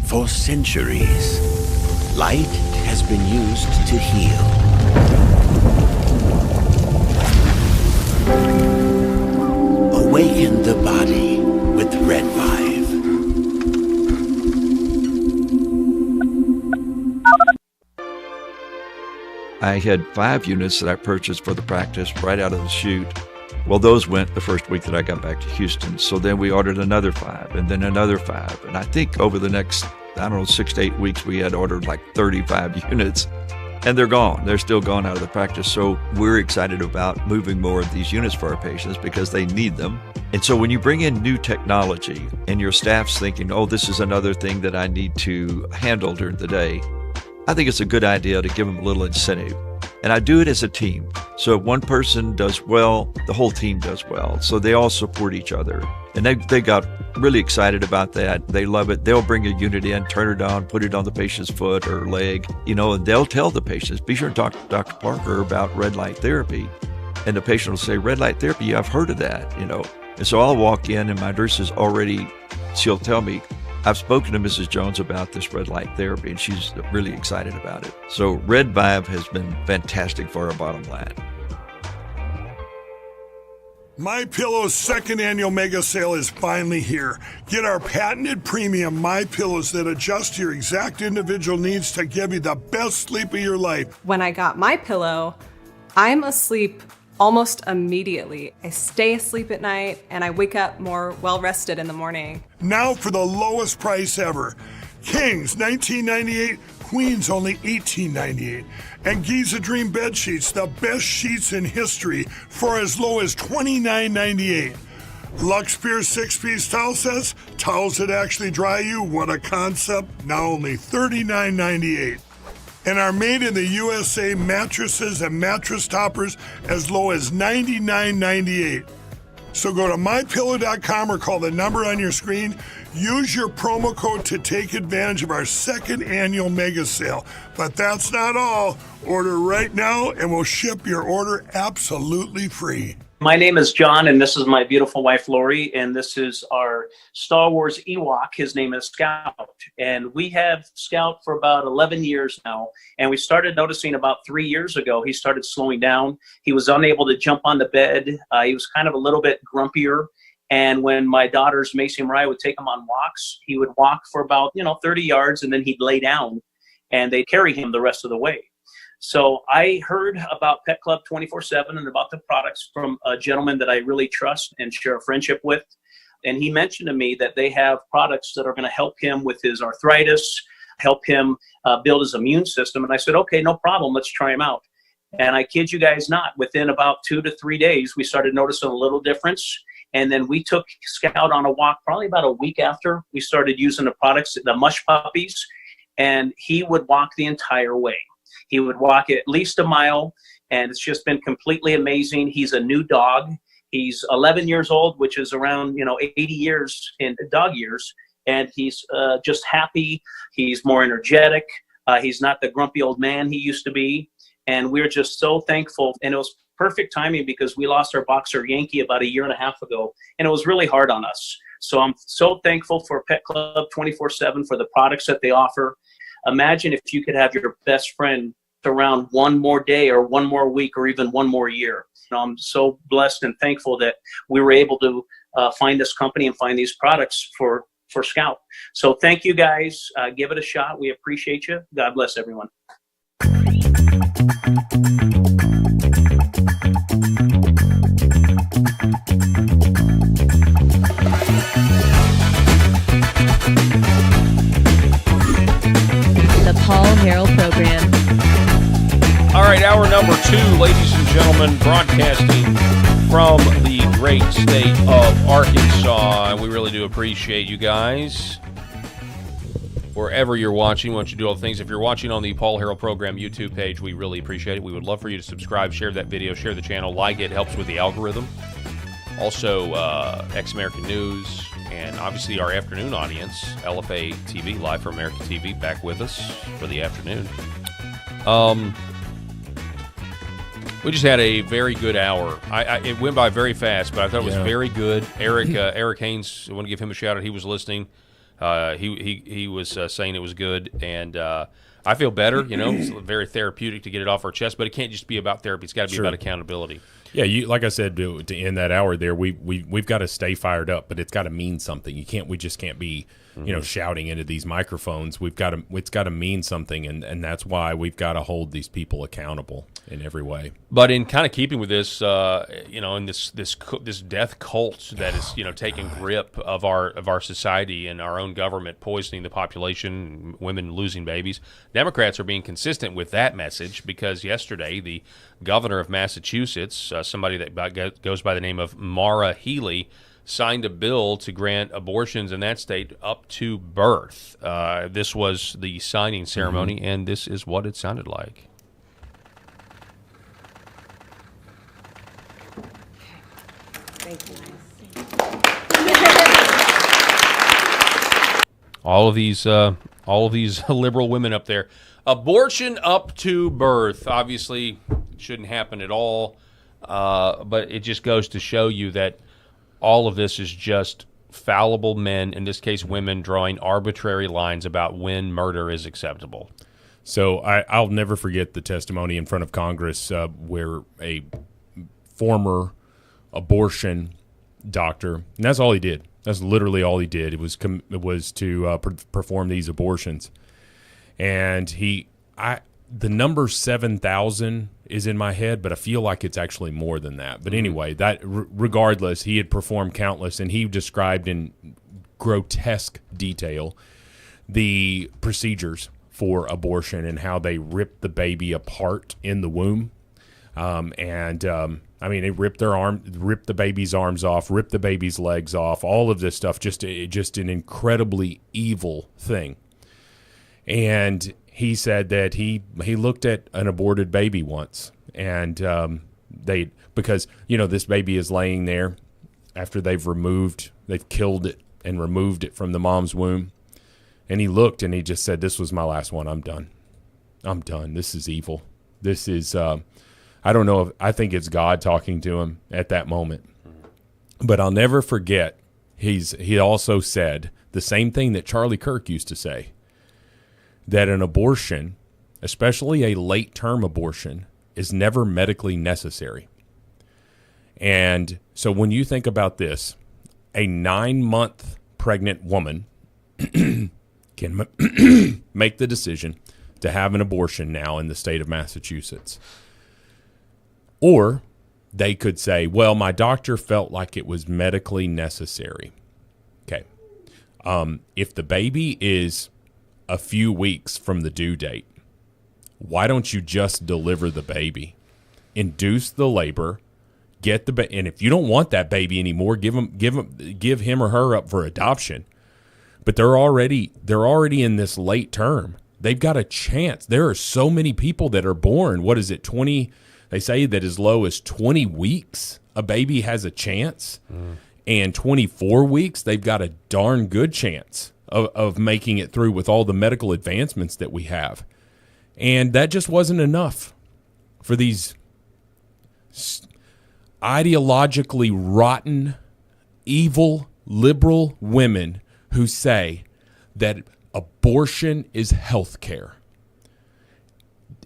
For centuries, light has been used to heal. Awaken the body with Red 5. I had 5 units that I purchased for the practice right out of the chute. Well, those went the first week that I got back to Houston. So then we ordered another 5 and then another 5. And I think over the next, 6 to 8 weeks, we had ordered like 35 units. and they're gone. They're still gone out of the practice. So we're excited about moving more of these units for our patients because they need them. And so when you bring in new technology and your staff's thinking, oh, this is another thing that I need to handle during the day, I think it's a good idea to give them a little incentive. And I do it as a team. So if one person does well, the whole team does well. So they all support each other. And they got really excited about that. They love it. They'll bring a unit in, turn it on, put it on the patient's foot or leg, and they'll tell the patients, be sure to talk to Dr. Parker about red light therapy. And the patient will say, red light therapy, yeah, I've heard of that, And so I'll walk in and my nurse is she'll tell me, I've spoken to Mrs. Jones about this red light therapy, and she's really excited about it. So Red Vibe has been fantastic for our bottom line. MyPillow's second annual mega sale is finally here. Get our patented premium MyPillows that adjust to your exact individual needs to give you the best sleep of your life. When I got MyPillow, I'm asleep almost immediately. I stay asleep at night and I wake up more well-rested in the morning. Now for the lowest price ever. Kings, $19.98. Queens, only $18.98. And Giza Dream bed sheets, the best sheets in history, for as low as $29.98. Lux Pure 6-piece towel sets, towels that actually dry you. What a concept. Now only $39.98. And our made in the USA mattresses and mattress toppers as low as $99.98. So go to mypillow.com or call the number on your screen. Use your promo code to take advantage of our second annual mega sale. But that's not all. Order right now and we'll ship your order absolutely free. My name is John, and this is my beautiful wife, Lori, and this is our Star Wars Ewok. His name is Scout, and we have Scout for about 11 years now, and we started noticing about 3 years ago he started slowing down. He was unable to jump on the bed. He was kind of a little bit grumpier, and when my daughters, Macy and Mariah, would take him on walks, he would walk for about 30 yards, and then he'd lay down, and they'd carry him the rest of the way. So I heard about Pet Club 24/7 and about the products from a gentleman that I really trust and share a friendship with. And he mentioned to me that they have products that are going to help him with his arthritis, help him build his immune system. And I said, okay, no problem. Let's try them out. And I kid you guys not, within about 2 to 3 days, we started noticing a little difference. And then we took Scout on a walk probably about a week after we started using the products, the Mush Puppies, and he would walk the entire way. He would walk at least a mile, and it's just been completely amazing. He's a new dog. He's 11 years old, which is around 80 years in dog years, and he's just happy. He's more energetic. He's not the grumpy old man he used to be, and we're just so thankful. And it was perfect timing because we lost our boxer Yankee about a year and a half ago, and it was really hard on us. So I'm so thankful for Pet Club 24/7 for the products that they offer. Imagine if you could have your best friend around one more day or one more week or even one more year. I'm so blessed and thankful that we were able to find this company and find these products for Scout. So thank you guys. Give it a shot. We appreciate you. God bless everyone. The Paul Harrell Program. All right, hour number 2, ladies and gentlemen, broadcasting from the great state of Arkansas. And we really do appreciate you guys. Wherever you're watching, we want you to do all the things. If you're watching on the Paul Harrell Program YouTube page, we really appreciate it. We would love for you to subscribe, share that video, share the channel, like it. Helps with the algorithm. Also, Ex-American News, and obviously our afternoon audience, LFA TV, Live for American TV, back with us for the afternoon. We just had a very good hour. It went by very fast, but I thought it was very good. Eric Haynes, I want to give him a shout out. He was listening. He was saying it was good, and I feel better. It's very therapeutic to get it off our chest, but it can't just be about therapy. It's got to be about accountability. Yeah, like I said, to end that hour there, we've got to stay fired up, but it's got to mean something. We just can't be, shouting into these microphones. It's got to mean something, and that's why we've got to hold these people accountable in every way. But in kind of keeping with this, in this death cult that is taking grip of our society and our own government, poisoning the population, women losing babies, Democrats are being consistent with that message because yesterday the governor of Massachusetts, somebody that goes by the name of Maura Healey, signed a bill to grant abortions in that state up to birth. This was the signing ceremony, and this is what it sounded like. Thank you. All of these liberal women up there. Abortion up to birth. Obviously, shouldn't happen at all. But it just goes to show you that all of this is just fallible men, in this case women, drawing arbitrary lines about when murder is acceptable. So I'll never forget the testimony in front of Congress where a former abortion doctor, and that's all he did. That's literally all he did. It was to perform these abortions, and the number 7,000 is in my head, but I feel like it's actually more than that. But anyway, regardless, he had performed countless, and he described in grotesque detail the procedures for abortion and how they ripped the baby apart in the womb. They ripped the baby's arms off, ripped the baby's legs off, all of this stuff, just an incredibly evil thing. And he said that he looked at an aborted baby once, and because this baby is laying there after they've killed it and removed it from the mom's womb, and he looked and he just said, "This was my last one. I'm done. This is evil. This is I don't know I think it's God talking to him at that moment." But I'll never forget he also said the same thing that Charlie Kirk used to say, that an abortion, especially a late-term abortion, is never medically necessary. And so when you think about this, a 9-month pregnant woman can make the decision to have an abortion now in the state of Massachusetts. Or they could say, well, my doctor felt like it was medically necessary. Okay. If the baby is a few weeks from the due date, why don't you just deliver the baby, induce the labor, get the and if you don't want that baby anymore, give him or her up for adoption. But they're already in this late term. They've got a chance. There are so many people that are born. What is it? 20? They say that as low as 20 weeks, a baby has a chance, and 24 weeks, they've got a darn good chance of making it through with all the medical advancements that we have. And that just wasn't enough for these ideologically rotten, evil, liberal women who say that abortion is health care.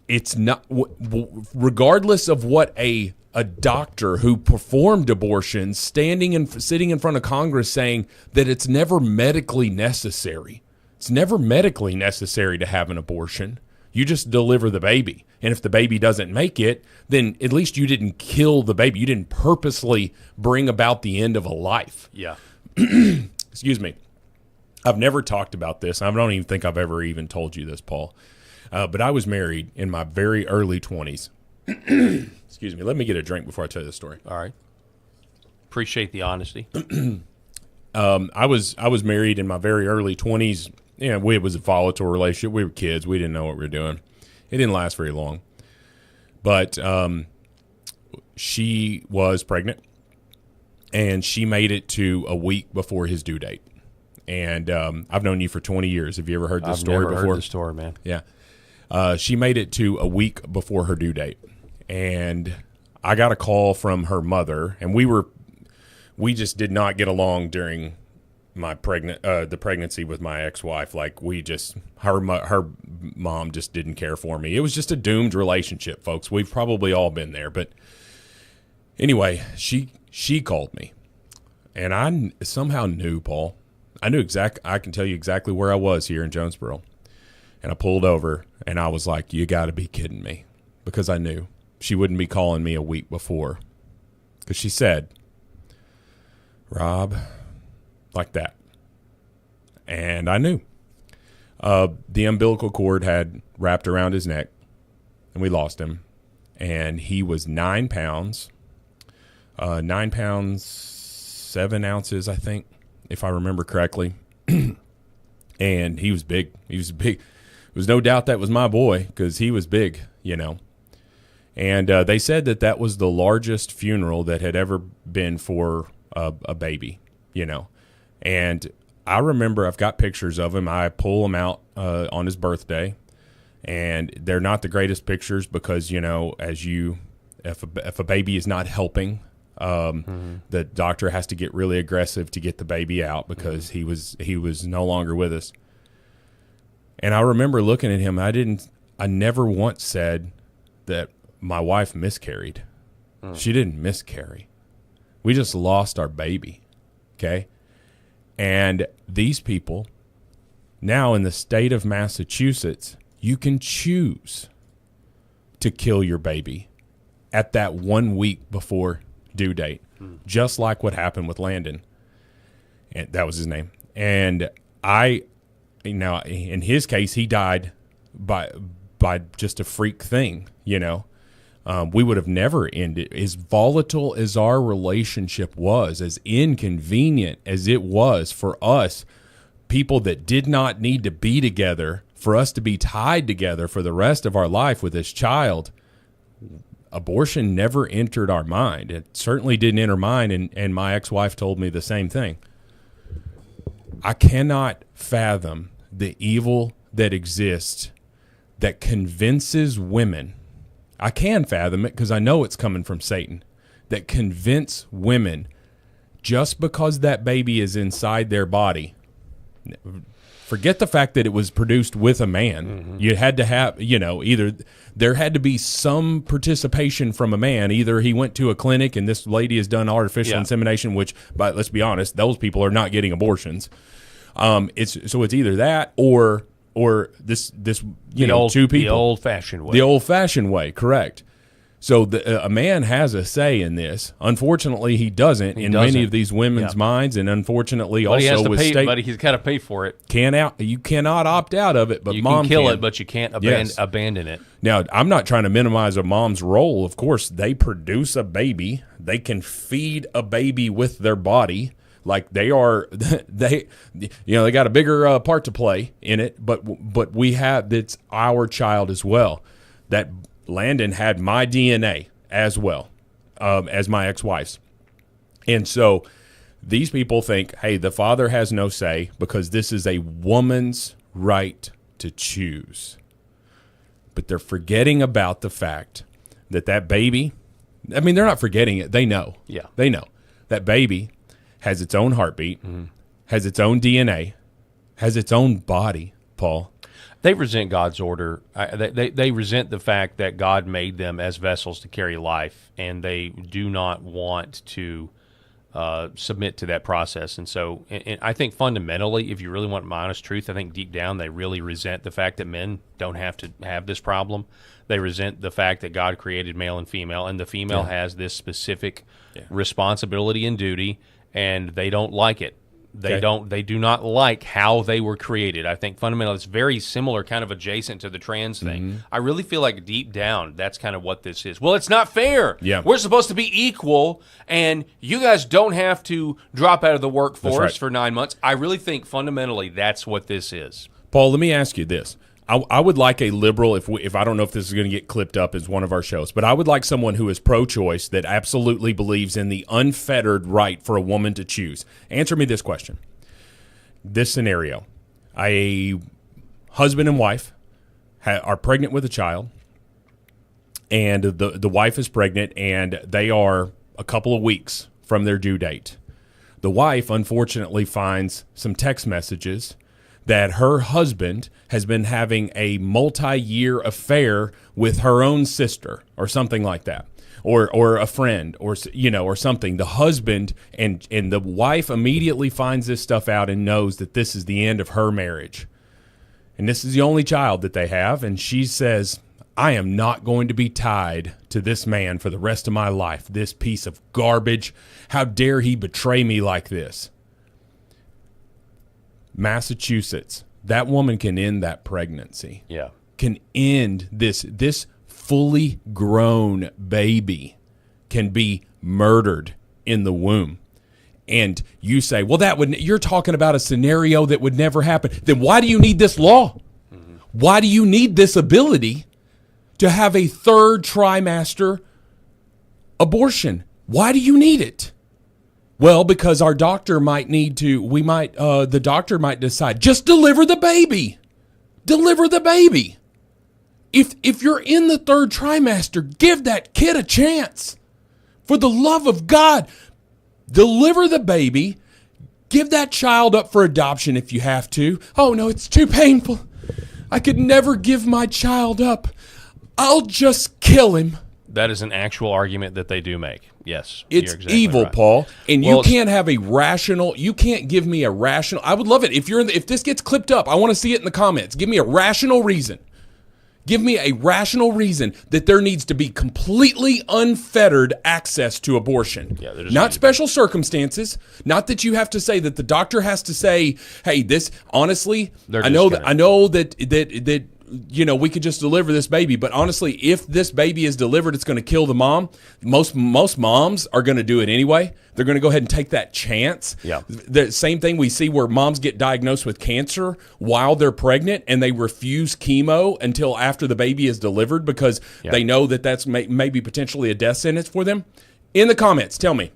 It's not, regardless of what a doctor who performed abortions sitting in front of Congress saying that it's never medically necessary. It's never medically necessary to have an abortion. You just deliver the baby. And if the baby doesn't make it, then at least you didn't kill the baby. You didn't purposely bring about the end of a life. Yeah. Excuse me. I've never talked about this. I don't even think I've ever even told you this, Paul. But I was married in my very early 20s. Excuse me. Let me get a drink before I tell you the story. All right. Appreciate the honesty. I was married in my very early 20s. It was a volatile relationship. We were kids. We didn't know what we were doing. It didn't last very long. But she was pregnant, and she made it to a week before his due date. And I've known you for 20 years. Have you ever heard this story before? I've never heard this story, man. Yeah. She made it to a week before her due date. And I got a call from her mother, and we just did not get along during my the pregnancy with my ex-wife. Like, her mom just didn't care for me. It was just a doomed relationship, folks. We've probably all been there. But Anyway, she called me, and I somehow knew, Paul. I knew I can tell you exactly where I was here in Jonesboro. And I pulled over, and I was like, you got to be kidding me. Because I knew she wouldn't be calling me a week before. Because she said, Rob, like that. And I knew. The umbilical cord had wrapped around his neck, and we lost him. And he was 9 pounds. 9 pounds, 7 ounces, I think, if I remember correctly. And he was big. He was big. There was no doubt that was my boy because he was big, you know. And they said that was the largest funeral that had ever been for a baby, you know. And I remember I've got pictures of him. I pull them out on his birthday. And they're not the greatest pictures because, you know, if a baby is not helping, the doctor has to get really aggressive to get the baby out because he was no longer with us. And I remember looking at him. I never once said that my wife miscarried. She didn't miscarry. We just lost our baby. Okay. And these people now in the state of Massachusetts, you can choose to kill your baby at that 1 week before due date, just like what happened with Landon. And that was his name. And in his case, he died by just a freak thing, you know. We would have never ended. As volatile as our relationship was, as inconvenient as it was for us, people that did not need to be together, for us to be tied together for the rest of our life with this child, abortion never entered our mind. It certainly didn't enter mine, and my ex-wife told me the same thing. I cannot fathom the evil that exists that convinces women. I can fathom it because I know it's coming from Satan, that convince women just because that baby is inside their body. Forget the fact that it was produced with a man. You had to have, you know, either there had to be some participation from a man. Either he went to a clinic and this lady has done artificial insemination, which, but let's be honest, those people are not getting abortions. It's either that or this two people. The old-fashioned way. The old-fashioned way, correct. So a man has a say in this. Unfortunately, he doesn't in many of these women's minds, and unfortunately but also with state. But he's got to pay for it. You cannot opt out of it, but you mom can kill it, but you can't Yes. abandon it. Now, I'm not trying to minimize a mom's role. Of course, they produce a baby. They can feed a baby with their body. Like they got a bigger part to play in it, but it's our child as well. That Landon had my DNA as well as my ex-wife's. And so these people think, hey, the father has no say because this is a woman's right to choose. But they're forgetting about the fact that baby, I mean, they're not forgetting it. They know. Yeah. They know. That baby has its own heartbeat, has its own DNA, has its own body, Paul. They resent God's order. They resent the fact that God made them as vessels to carry life, and they do not want to submit to that process. And so and I think fundamentally, if you really want my honest truth, I think deep down they really resent the fact that men don't have to have this problem. They resent the fact that God created male and female, and the female has this specific responsibility and duty, and they don't like it. They do not like how they were created. I think fundamentally it's very similar, kind of adjacent to the trans thing. I really feel like deep down that's kind of what this is. Well, it's not fair. Yeah. We're supposed to be equal, and you guys don't have to drop out of the workforce for 9 months. I really think fundamentally that's what this is. Paul, let me ask you this. I would like a liberal, if I don't know if this is going to get clipped up as one of our shows, but I would like someone who is pro-choice that absolutely believes in the unfettered right for a woman to choose. Answer me this question. This scenario, a husband and wife are pregnant with a child, and the wife is pregnant, and they are a couple of weeks from their due date. The wife, unfortunately, finds some text messages that her husband has been having a multi-year affair with her own sister or something like that. or a friend or or something. The husband and the wife immediately finds this stuff out and knows that this is the end of her marriage. And this is the only child that they have, and she says, I am not going to be tied to this man for the rest of my life, this piece of garbage. How dare he betray me like this? Massachusetts, that woman can end that pregnancy. Yeah. Can end this fully grown baby can be murdered in the womb. And you say, well, you're talking about a scenario that would never happen. Then why do you need this law? Mm-hmm. Why do you need this ability to have a third trimester abortion? Why do you need it? Well, because our doctor might the doctor might decide, just deliver the baby. Deliver the baby. If you're in the third trimester, give that kid a chance. For the love of God, deliver the baby. Give that child up for adoption if you have to. Oh, no, it's too painful. I could never give my child up. I'll just kill him. That is an actual argument that they do make. Yes. It's you're exactly evil, right. Paul. And Well, you can't have you can't give me a rational. I would love it if this gets clipped up. I want to see it in the comments. Give me a rational reason. Give me a rational reason that there needs to be completely unfettered access to abortion. Yeah, not special circumstances. Not that you have to say that the doctor has to say, "Hey, this honestly, I know that we could just deliver this baby, but honestly, if this baby is delivered, it's going to kill the mom." Most moms are going to do it anyway. They're going to go ahead and take that chance. Yeah. The same thing we see where moms get diagnosed with cancer while they're pregnant and they refuse chemo until after the baby is delivered because they know that that's maybe potentially a death sentence for them. In the comments, tell me.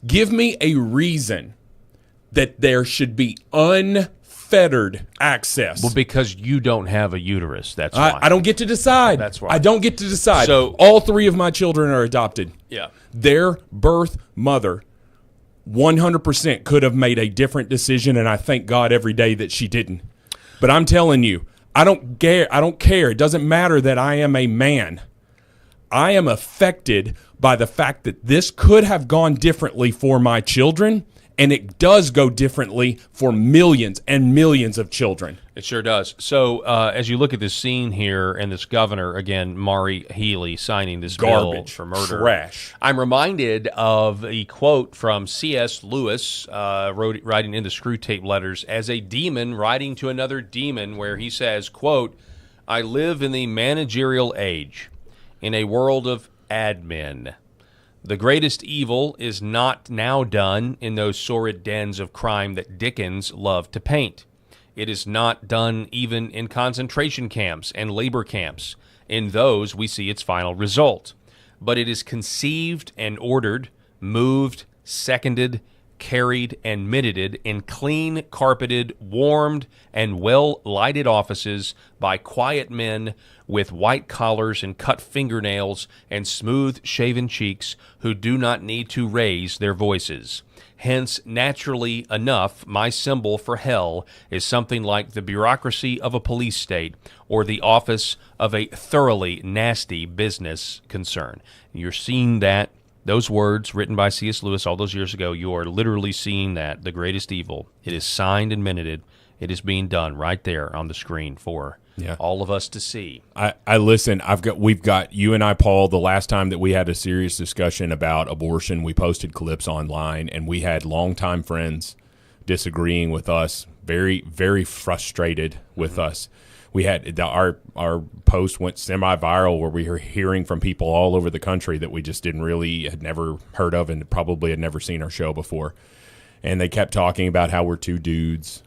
Give me a reason that there should be unfettered access. Well, because you don't have a uterus. That's why. I don't get to decide. That's why. I don't get to decide. So all three of my children are adopted. Yeah. Their birth mother 100% could have made a different decision, and I thank God every day that she didn't. But I'm telling you, I don't care. It doesn't matter that I am a man. I am affected by the fact that this could have gone differently for my children, and it does go differently for millions and millions of children. It sure does. So as you look at this scene here and this governor, again, Maury Healy, signing this bill for murder. Trash. I'm reminded of a quote from C.S. Lewis, writing in the Screw Tape Letters, as a demon writing to another demon, where he says, quote, I live in the managerial age, in a world of admin. The greatest evil is not now done in those sordid dens of crime that Dickens loved to paint. It is not done even in concentration camps and labor camps. In those, we see its final result. But it is conceived and ordered, moved, seconded, carried, and minuted in clean, carpeted, warmed, and well-lighted offices by quiet men with white collars and cut fingernails and smooth-shaven cheeks who do not need to raise their voices. Hence, naturally enough, my symbol for hell is something like the bureaucracy of a police state or the office of a thoroughly nasty business concern. You're seeing that. Those words written by C.S. Lewis all those years ago, you are literally seeing that, the greatest evil. It is signed and minuted. It is being done right there on the screen for all of us to see. I listen. We've got you and I, Paul. The last time that we had a serious discussion about abortion, we posted clips online, and we had longtime friends disagreeing with us, very, very frustrated with us. We had our post went semi-viral where we were hearing from people all over the country that we just had never heard of and probably had never seen our show before. And they kept talking about how we're two dudes,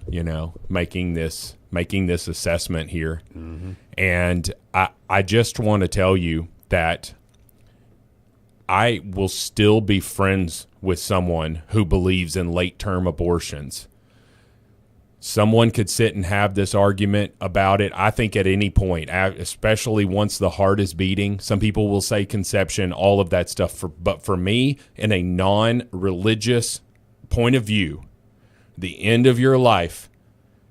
making this assessment here. Mm-hmm. And I just want to tell you that I will still be friends with someone who believes in late-term abortions. Someone could sit and have this argument about it, I think, at any point, especially once the heart is beating. Some people will say conception, all of that stuff. But for me, in a non-religious point of view, the end of your life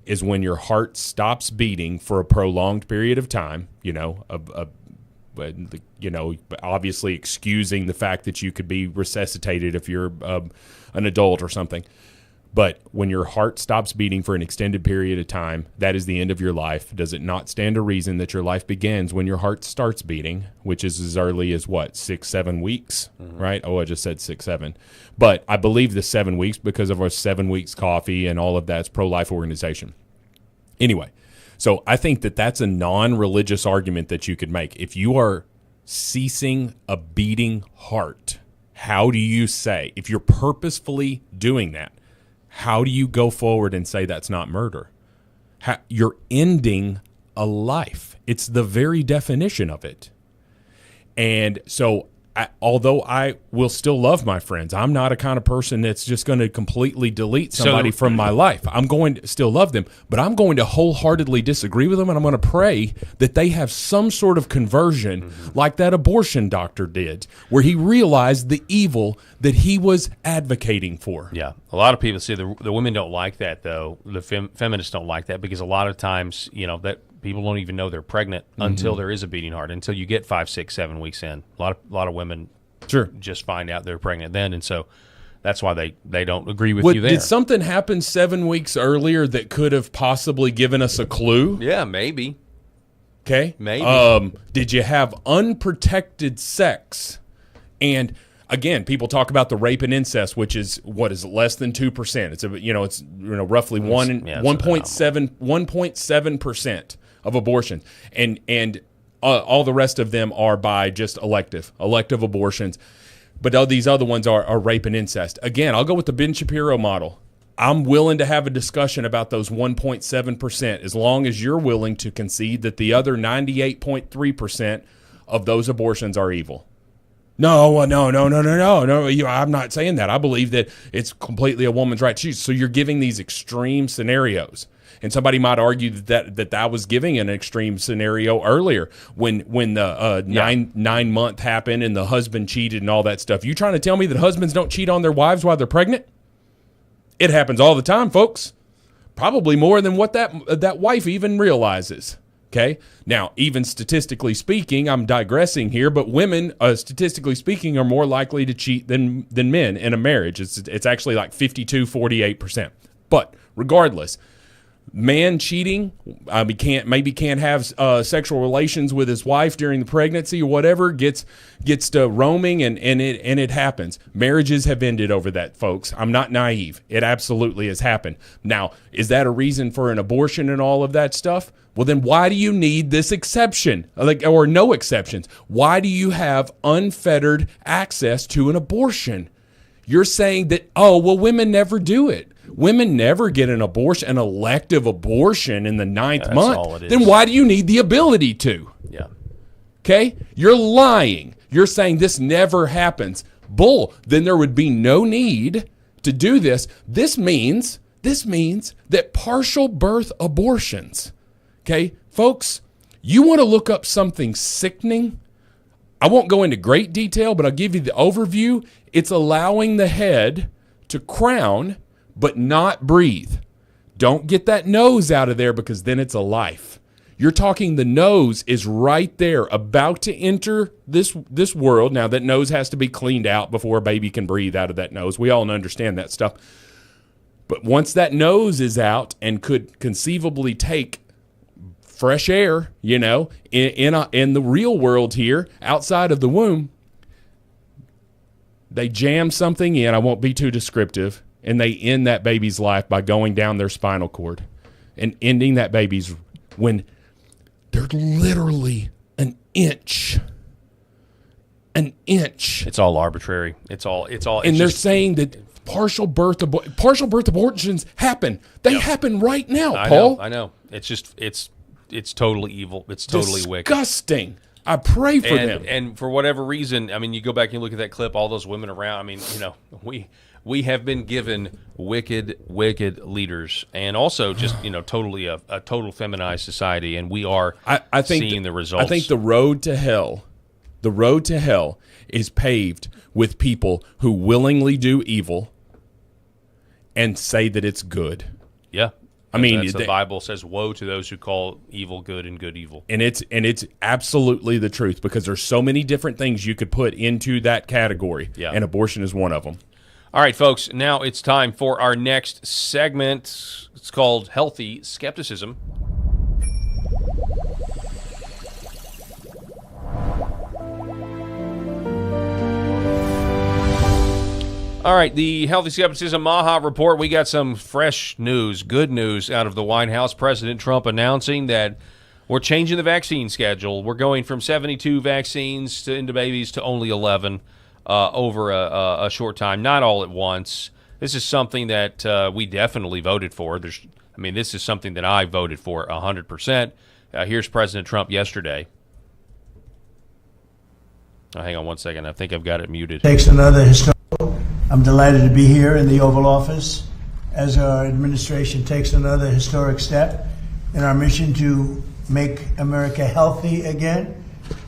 is when your heart stops beating for a prolonged period of time, but obviously excusing the fact that you could be resuscitated if you're an adult or something. But when your heart stops beating for an extended period of time, that is the end of your life. Does it not stand to reason that your life begins when your heart starts beating, which is as early as 6-7 weeks, right? Oh, I just said 6-7. But I believe the 7 weeks because of our 7 weeks coffee and all of that's pro-life organization. Anyway, so I think that that's a non-religious argument that you could make. If you are ceasing a beating heart, how do you say, if you're purposefully doing that, how do you go forward and say that's not murder? You're ending a life. It's the very definition of it. And so although I will still love my friends, I'm not a kind of person that's just going to completely delete somebody from my life. I'm going to still love them, but I'm going to wholeheartedly disagree with them, and I'm going to pray that they have some sort of conversion like that abortion doctor did, where he realized the evil that he was advocating for. Yeah. A lot of people say the women don't like that, though. The feminists don't like that because a lot of times, that people don't even know they're pregnant until there is a beating heart, until you get 5, 6, 7 weeks in. A lot of women just find out they're pregnant then, and so that's why they don't agree with you there. Did something happen 7 weeks earlier that could have possibly given us a clue? Yeah, maybe. Okay. Maybe. Did you have unprotected sex? And again, people talk about the rape and incest, which is less than 2%. It's roughly 1.7% of abortions, and all the rest of them are by just elective abortions. But all these other ones are rape and incest. Again, I'll go with the Ben Shapiro model. I'm willing to have a discussion about those 1.7% as long as you're willing to concede that the other 98.3% of those abortions are evil. No. I'm not saying that. I believe that it's completely a woman's right to choose. So you're giving these extreme scenarios. And somebody might argue that I was giving an extreme scenario earlier when the 9 month happened and the husband cheated and all that stuff. You trying to tell me that husbands don't cheat on their wives while they're pregnant? It happens all the time, folks. Probably more than what that wife even realizes. Okay. Now, even statistically speaking, I'm digressing here, but women, statistically speaking, are more likely to cheat than men in a marriage. It's actually like 52-48%. But regardless, man cheating, can't have sexual relations with his wife during the pregnancy or whatever, gets to roaming and it happens. Marriages have ended over that, folks. I'm not naive. It absolutely has happened. Now, is that a reason for an abortion and all of that stuff? Well, then why do you need this exception, or no exceptions? Why do you have unfettered access to an abortion? You're saying that, women never do it. Women never get an elective abortion in the 9th month. All it is. Then why do you need the ability to? Yeah. Okay? You're lying. You're saying this never happens. Bull. Then there would be no need to do this. This means that partial birth abortions, okay, folks, you want to look up something sickening? I won't go into great detail, but I'll give you the overview. It's allowing the head to crown but not breathe. Don't get that nose out of there because then it's a life. You're talking the nose is right there about to enter this world. Now, that nose has to be cleaned out before a baby can breathe out of that nose. We all understand that stuff. But once that nose is out and could conceivably take fresh air, in the real world here, outside of the womb, they jam something in. I won't be too descriptive. And they end that baby's life by going down their spinal cord and ending that baby's when they're literally an inch. It's all arbitrary. And they're saying that partial birth abortions happen. They happen right now, Paul. I know. It's just it's totally evil. It's totally wicked. Disgusting. I pray for them. And for whatever reason, you go back and look at that clip, all those women around. We have been given wicked leaders, and also just totally a total feminized society, and we are seeing the results. I think the road to hell is paved with people who willingly do evil and say that it's good. Yeah. I mean, the Bible says, "Woe to those who call evil good and good evil." And it's absolutely the truth, because there's so many different things you could put into that category, and abortion is one of them. All right, folks, now it's time for our next segment. It's called Healthy Skepticism. All right, the Healthy Skepticism Maha Report. We got some fresh news, good news out of the White House. President Trump announcing that we're changing the vaccine schedule. We're going from 72 vaccines into babies to only 11 over a short time, not all at once. This is something that we definitely voted for. This is something that I voted for 100%. Here's President Trump yesterday. Hang on one second. I think I've got it muted. Takes another historic. I'm delighted to be here in the Oval Office as our administration takes another historic step in our mission to make America healthy again.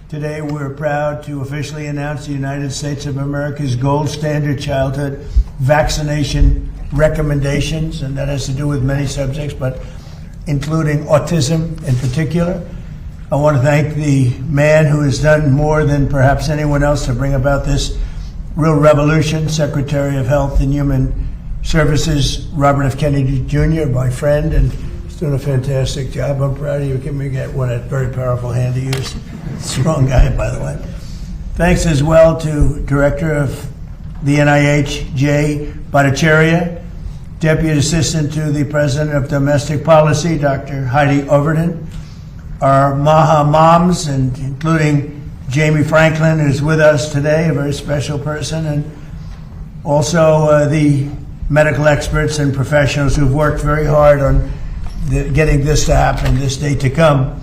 Today, we're proud to officially announce the United States of America's gold standard childhood vaccination recommendations, and that has to do with many subjects, but including autism in particular. I want to thank the man who has done more than perhaps anyone else to bring about this real revolution, Secretary of Health and Human Services, Robert F. Kennedy Jr., my friend, and he's doing a fantastic job. I'm proud of you. Give me a very powerful hand to use. Strong guy, by the way. Thanks as well to Director of the NIH, Jay Bhattacharya, Deputy Assistant to the President of Domestic Policy, Dr. Heidi Overton, our Maha moms, and including Jamie Franklin, who's with us today, a very special person, and also the medical experts and professionals who've worked very hard on getting this to happen, this day to come.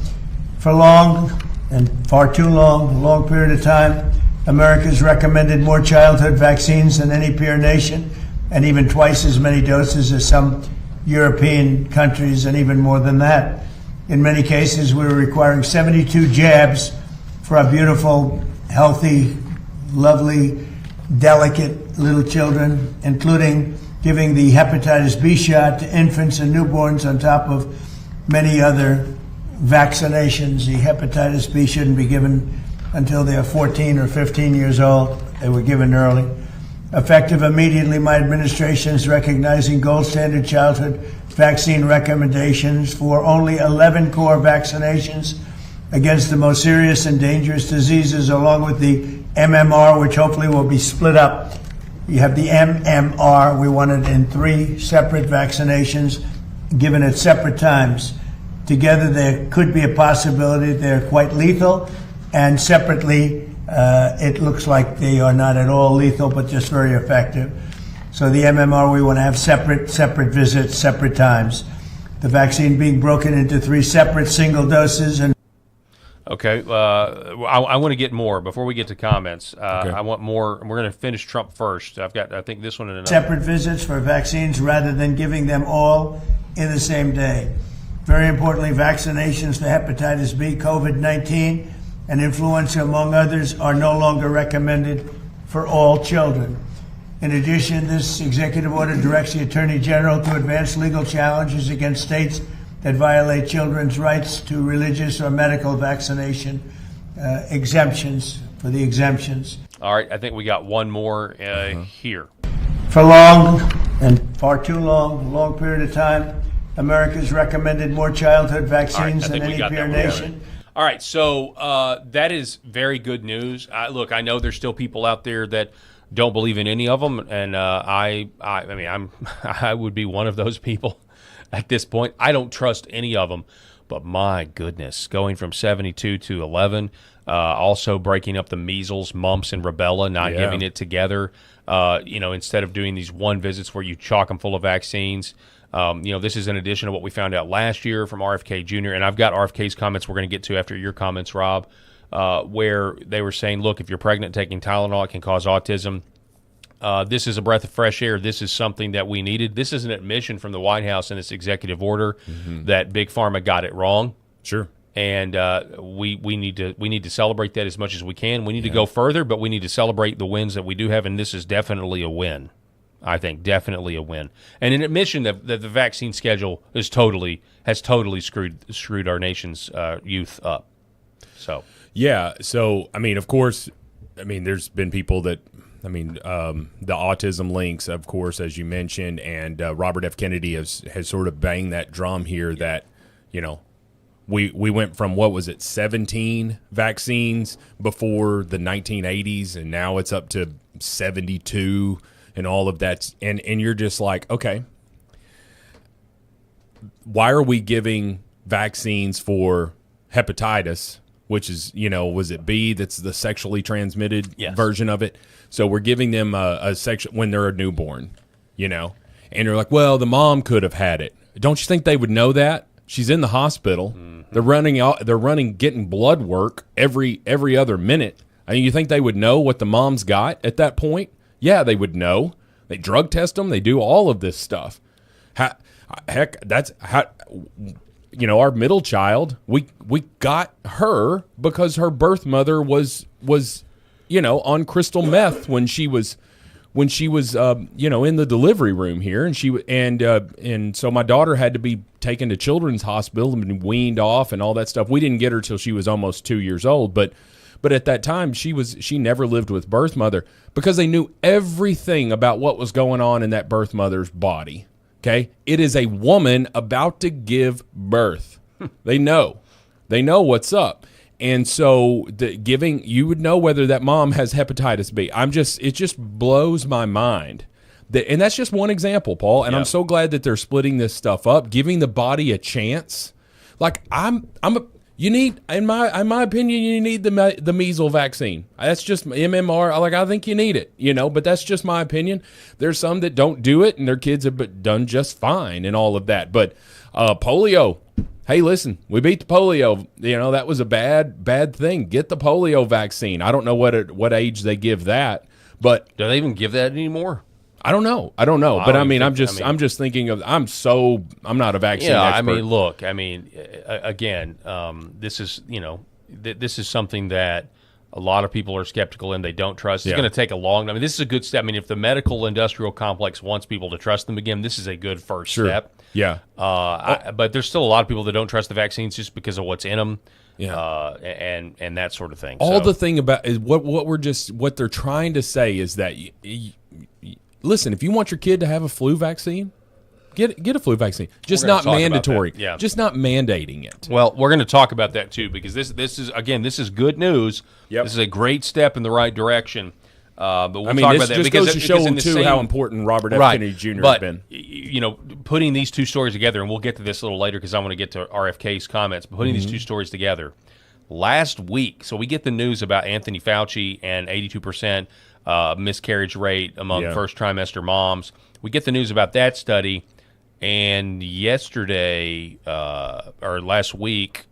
For long, and far too long, a long period of time, America's recommended more childhood vaccines than any peer nation, and even twice as many doses as some European countries, and even more than that. In many cases, we were requiring 72 jabs for our beautiful, healthy, lovely, delicate little children, including giving the hepatitis B shot to infants and newborns on top of many other vaccinations. The hepatitis B shouldn't be given until they are 14 or 15 years old. They were given early. Effective immediately, my administration is recognizing gold standard childhood vaccine recommendations for only 11 core vaccinations against the most serious and dangerous diseases, along with the MMR, which hopefully will be split up. You have the MMR. We want it in 3 separate vaccinations given at separate times. Together, there could be a possibility they're quite lethal, and separately, it looks like they are not at all lethal, but just very effective. So the MMR, we want to have separate visits, separate times. The vaccine being broken into 3 separate single doses. And okay, I want to get more before we get to comments. Okay. I want more. We're going to finish Trump first. I think this one and another. Separate visits for vaccines rather than giving them all in the same day. Very importantly, vaccinations for hepatitis B, COVID-19, and influenza, among others, are no longer recommended for all children. In addition, this executive order directs the Attorney General to advance legal challenges against states that violate children's rights to religious or medical vaccination exemptions for the exemptions. All right, I think we got one more here. For long, and far too long period of time, America's recommended more childhood vaccines than any peer nation. All right, so that is very good news. Look, I know there's still people out there that don't believe in any of them, and I would be one of those people. At this point, I don't trust any of them, but my goodness, going from 72 to 11, also breaking up the measles, mumps, and rubella, not giving it together, instead of doing these one visits where you chock them full of vaccines. This is in addition to what we found out last year from RFK Jr., and I've got RFK's comments we're going to get to after your comments, Rob, where they were saying, look, if you're pregnant taking Tylenol, it can cause autism. This is a breath of fresh air. This is something that we needed. This is an admission from the White House in its executive order that Big Pharma got it wrong. Sure. And we need to celebrate that as much as we can. We need to go further, but we need to celebrate the wins that we do have, and this is definitely a win. I think definitely a win, and an admission that the vaccine schedule has totally screwed our nation's youth up. So yeah, so I mean, of course, I mean, there's been people that, I mean, the autism links, of course, as you mentioned, and Robert F. Kennedy has sort of banged that drum here that, you know, we went from, what was it, 17 vaccines before the 1980s, and now it's up to 72 and all of that. And you're just like, okay, why are we giving vaccines for hepatitis, which is, you know, was it B, that's the sexually transmitted version of it? So we're giving them a section when they're a newborn, you know, and you're like, well, the mom could have had it. Don't you think they would know that? She's in the hospital. Mm-hmm. They're running, getting blood work every other minute. I mean, you think they would know what the mom's got at that point? Yeah, they would know. They drug test them. They do all of this stuff. Heck, that's how. You know, our middle child, we got her because her birth mother was you know, on crystal meth when she was you know, in the delivery room here, and so my daughter had to be taken to Children's Hospital and been weaned off and all that stuff. We didn't get her till she was almost 2 years old, but at that time she never lived with birth mother because they knew everything about what was going on in that birth mother's body. Okay, it is a woman about to give birth. They know what's up. And so you would know whether that mom has hepatitis B. It just blows my mind. And that's just one example, Paul. And I'm so glad that they're splitting this stuff up, giving the body a chance. Like you need, in my opinion, you need the measles vaccine. That's just MMR. Like, I think you need it, you know, but that's just my opinion. There's some that don't do it and their kids have done just fine and all of that. But polio, hey, listen, we beat the polio. You know, that was a bad thing. Get the polio vaccine. I don't know what age they give that, but do they even give that anymore? I don't know. Well, but I mean, I'm just thinking of. I'm not a vaccine expert. I mean, look. I mean, again, this is, you know, this is something that a lot of people are skeptical and they don't trust. It's going to take a long time. I mean, this is a good step. I mean, if the medical industrial complex wants people to trust them again, this is a good first step. Yeah. But there's still a lot of people that don't trust the vaccines just because of what's in them. Yeah. And that sort of thing. The thing about is what they're trying to say is that listen, if you want your kid to have a flu vaccine, get a flu vaccine. Just not mandatory. Yeah. Just not mandating it. Well, we're going to talk about that too, because this is good news. Yep. This is a great step in the right direction. But we'll talk about that just goes to show them too how important Robert F. Kennedy Jr. has been. You know, putting these two stories together, and we'll get to this a little later because I want to get to RFK's comments. But putting these two stories together, last week, so we get the news about Anthony Fauci and 82% miscarriage rate among first trimester moms. We get the news about that study, and yesterday or last week,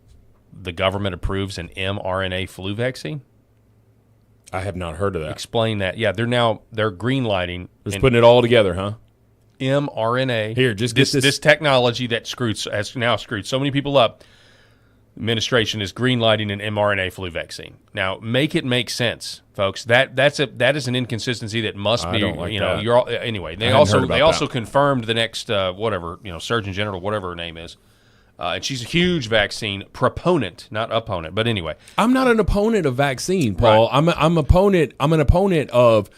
the government approves an mRNA flu vaccine. I have not heard of that. Explain that. Yeah, they're green lighting. Just putting it all together, huh? mRNA. Here, just get this technology that has now screwed so many people up. Administration is green lighting an mRNA flu vaccine. Now, make it make sense, folks. That is an inconsistency that must be. I don't like you know, that. you're all, anyway. They also confirmed the next whatever, you know, Surgeon General, whatever her name is. And she's a huge vaccine proponent, not opponent. But anyway, I'm not an opponent of vaccine, Paul. Right. I'm an opponent of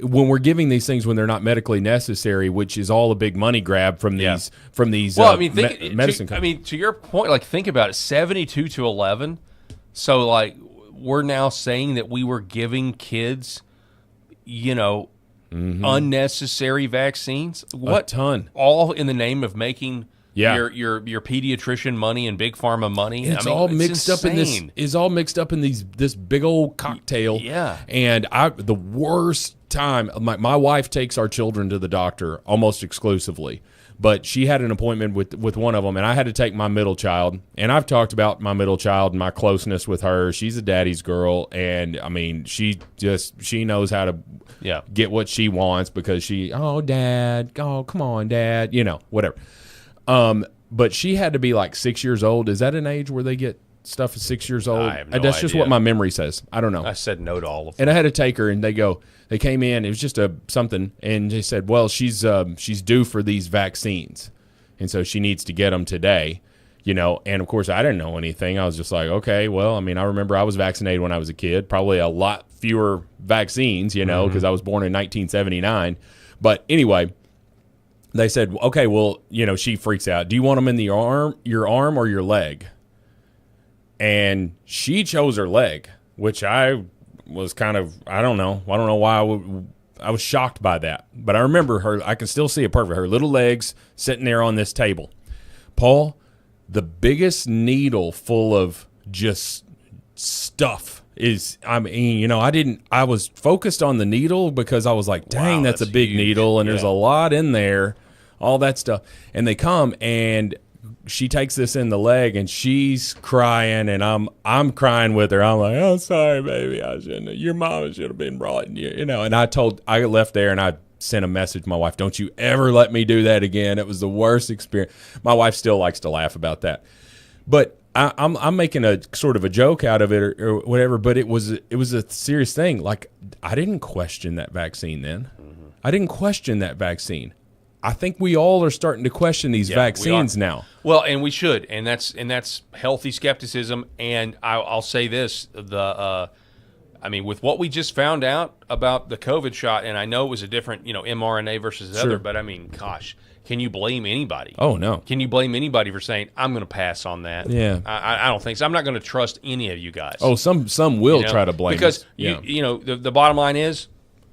when we're giving these things when they're not medically necessary, which is all a big money grab from these Well, I mean, medicine companies. I mean, to your point, like think about it, 72-11. So like we're now saying that we were giving kids, you know, unnecessary vaccines. What a ton, all in the name of making. Your pediatrician money and big pharma money. It's all mixed up in this. Is all mixed up in this big old cocktail. Yeah. And the worst time. My wife takes our children to the doctor almost exclusively, but she had an appointment with one of them, and I had to take my middle child. And I've talked about my middle child and my closeness with her. She's a daddy's girl, and I mean, she knows how to get what she wants because dad, come on, dad, you know, whatever. But she had to be like 6 years old. Is that an age where they get stuff is 6 years old. I have no That's just idea. what my memory says. I don't know. I said no to all of them. And I had to take her, and they came in. It was just something, and they said, well, she's due for these vaccines, and so she needs to get them today. And of course I didn't know anything. I was just like, okay, well, I mean, I remember I was vaccinated when I was a kid, probably a lot fewer vaccines, because I was born in 1979. But anyway, they said, okay, well, she freaks out. Do you want them in your arm or your leg? And she chose her leg, which I was kind of, I don't know why I was shocked by that. But I remember her, I can still see it perfect. Her little legs sitting there on this table. Paul, the biggest needle full of just stuff is, I was focused on the needle because I was like, dang, Wow, that's a big huge. needle, and Yeah. there's a lot in there, all that stuff. And they come, and she takes this in the leg, and she's crying, and I'm crying with her. I'm like, oh, sorry, baby, I shouldn't have. Your mama should have been brought, and I left there, and I sent a message to my wife, don't you ever let me do that again. It was the worst experience. My wife still likes to laugh about that. But I'm making a sort of a joke out of it or whatever, but it was a serious thing. Like, I didn't question that vaccine then. Mm-hmm. I didn't question that vaccine. I think we all are starting to question these vaccines now. Well, and we should, and that's healthy skepticism. And I'll say this: with what we just found out about the COVID shot, and I know it was a different, mRNA versus the other, but gosh, can you blame anybody? Oh, no. Can you blame anybody for saying, I'm going to pass on that? Yeah. I don't think so. I'm not going to trust any of you guys. Oh, some will try to blame because us. Yeah. the bottom line is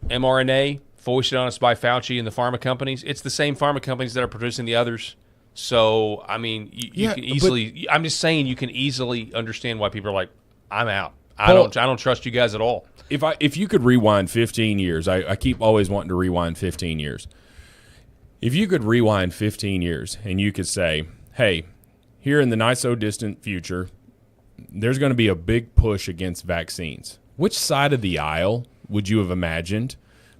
mRNA foisted on us by Fauci and the pharma companies. It's the same pharma companies that are producing the others. So, you can easily. I'm just saying, you can easily understand why people are like, I'm out. I don't trust you guys at all. If you could rewind 15 years, I keep always wanting to rewind 15 years. If you could rewind 15 years and you could say, hey, here in the not so distant future, there's going to be a big push against vaccines. Which side of the aisle would you have imagined?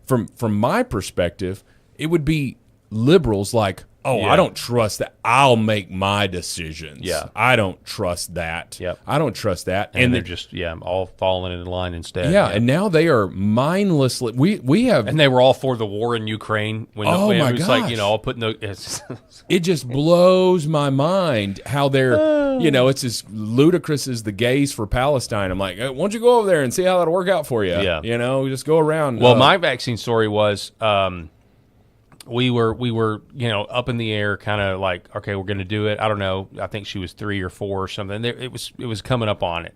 From my perspective, it would be liberals like, oh, Yeah. I don't trust that. I'll make my decisions. Yeah. I don't trust that. Yep. I don't trust that. And they're just all falling in line instead. Yeah, and now they are mindlessly. We have, And they were all for the war in Ukraine. When Oh, my it was like, gosh. all putting the. it just blows my mind how they're, it's as ludicrous as the gays for Palestine. I'm like, why don't you go over there and see how that'll work out for you? Yeah. Just go around. Well, my vaccine story was we were up in the air, kind of like, okay, we're going to do it. I don't know. I think she was 3 or 4 or something. It was coming up on it,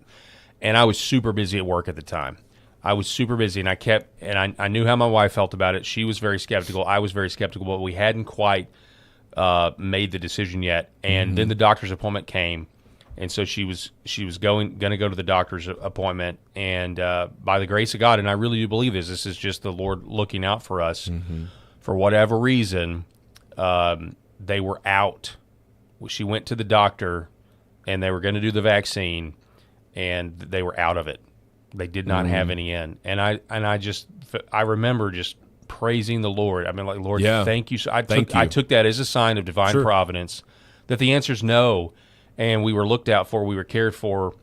and I was super busy at work at the time. I was super busy, and I knew how my wife felt about it. She was very skeptical. I was very skeptical, but we hadn't quite made the decision yet. And then the doctor's appointment came, and so she was going to go to the doctor's appointment. And by the grace of God, and I really do believe this is just the Lord looking out for us. For whatever reason, they were out. She went to the doctor, and they were going to do the vaccine, and they were out of it. They did not have any in, and I remember just praising the Lord. Like, Lord, thank you. So I took that as a sign of divine providence that the answer is no, and we were looked out for, we were cared for,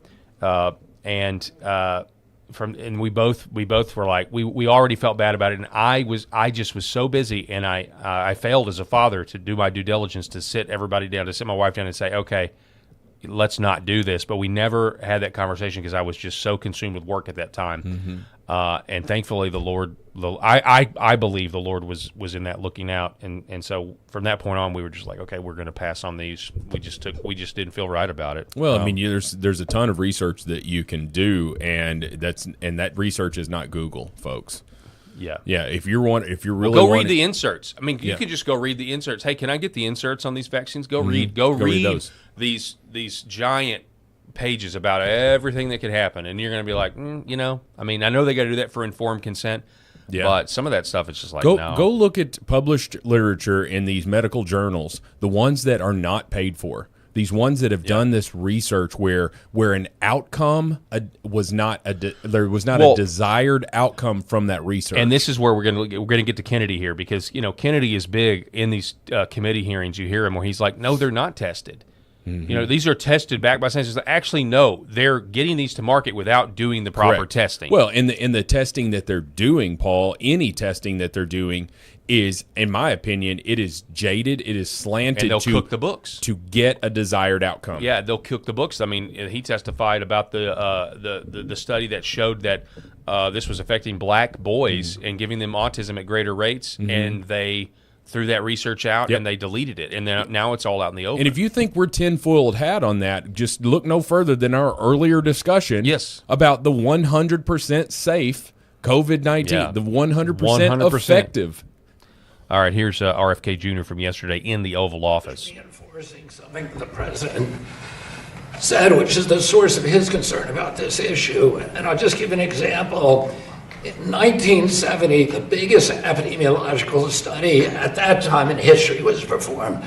and we both were like, we already felt bad about it, and I just was so busy, and I failed as a father to do my due diligence to sit everybody down, to sit my wife down and say, okay, let's not do this. But we never had that conversation because I was just so consumed with work at that time. And thankfully the Lord, I believe the Lord was in that looking out, and so from that point on we were just like, okay, we're going to pass on these. We just didn't feel right about it. Well, there's a ton of research that you can do, and that research is not Google, folks. Yeah. If you're really go wanting, read the inserts. You can just go read the inserts. Hey, can I get the inserts on these vaccines? Go read those. these giant pages about everything that could happen, and you're going to be like, I know they got to do that for informed consent. Yeah. But some of that stuff, it's just like, go no. go look at published literature in these medical journals, the ones that are not paid for. These ones that have done this research where an outcome was not a desired outcome from that research. And this is where we're going to get to Kennedy here, because Kennedy is big in these committee hearings. You hear him where he's like, no, they're not tested. You know, these are tested back by scientists that actually know they're getting these to market without doing the proper Correct. testing. Well, in the testing that they're doing, Paul, any testing that they're doing is, in my opinion, it is jaded. It is slanted and they'll to cook the books to get a desired outcome. Yeah, they'll cook the books. I mean, he testified about the study that showed that this was affecting black boys and giving them autism at greater rates, and they threw that research out and they deleted it, and now it's all out in the open. And if you think we're tinfoiled hat on that, just look no further than our earlier discussion about the 100% safe COVID-19, the 100% effective. All right, here's RFK Jr. from yesterday in the Oval Office. Reinforcing something the president said, which is the source of his concern about this issue. And I'll just give an example. In 1970, the biggest epidemiological study at that time in history was performed.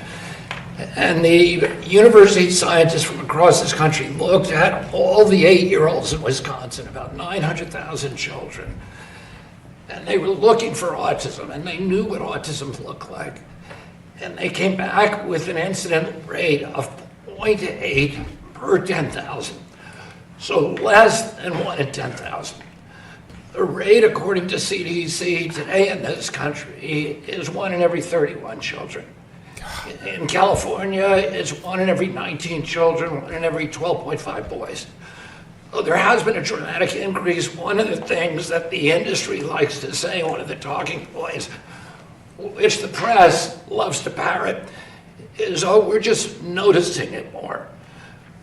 And the university scientists from across this country looked at all the 8-year-olds in Wisconsin, about 900,000 children. And they were looking for autism, and they knew what autism looked like. And they came back with an incident rate of 0.8 per 10,000. So less than 1 in 10,000. The rate, according to CDC today in this country, is 1 in every 31 children. In California, it's 1 in every 19 children, 1 in every 12.5 boys. Oh, there has been a dramatic increase. One of the things that the industry likes to say, one of the talking points, which the press loves to parrot, is, oh, we're just noticing it more.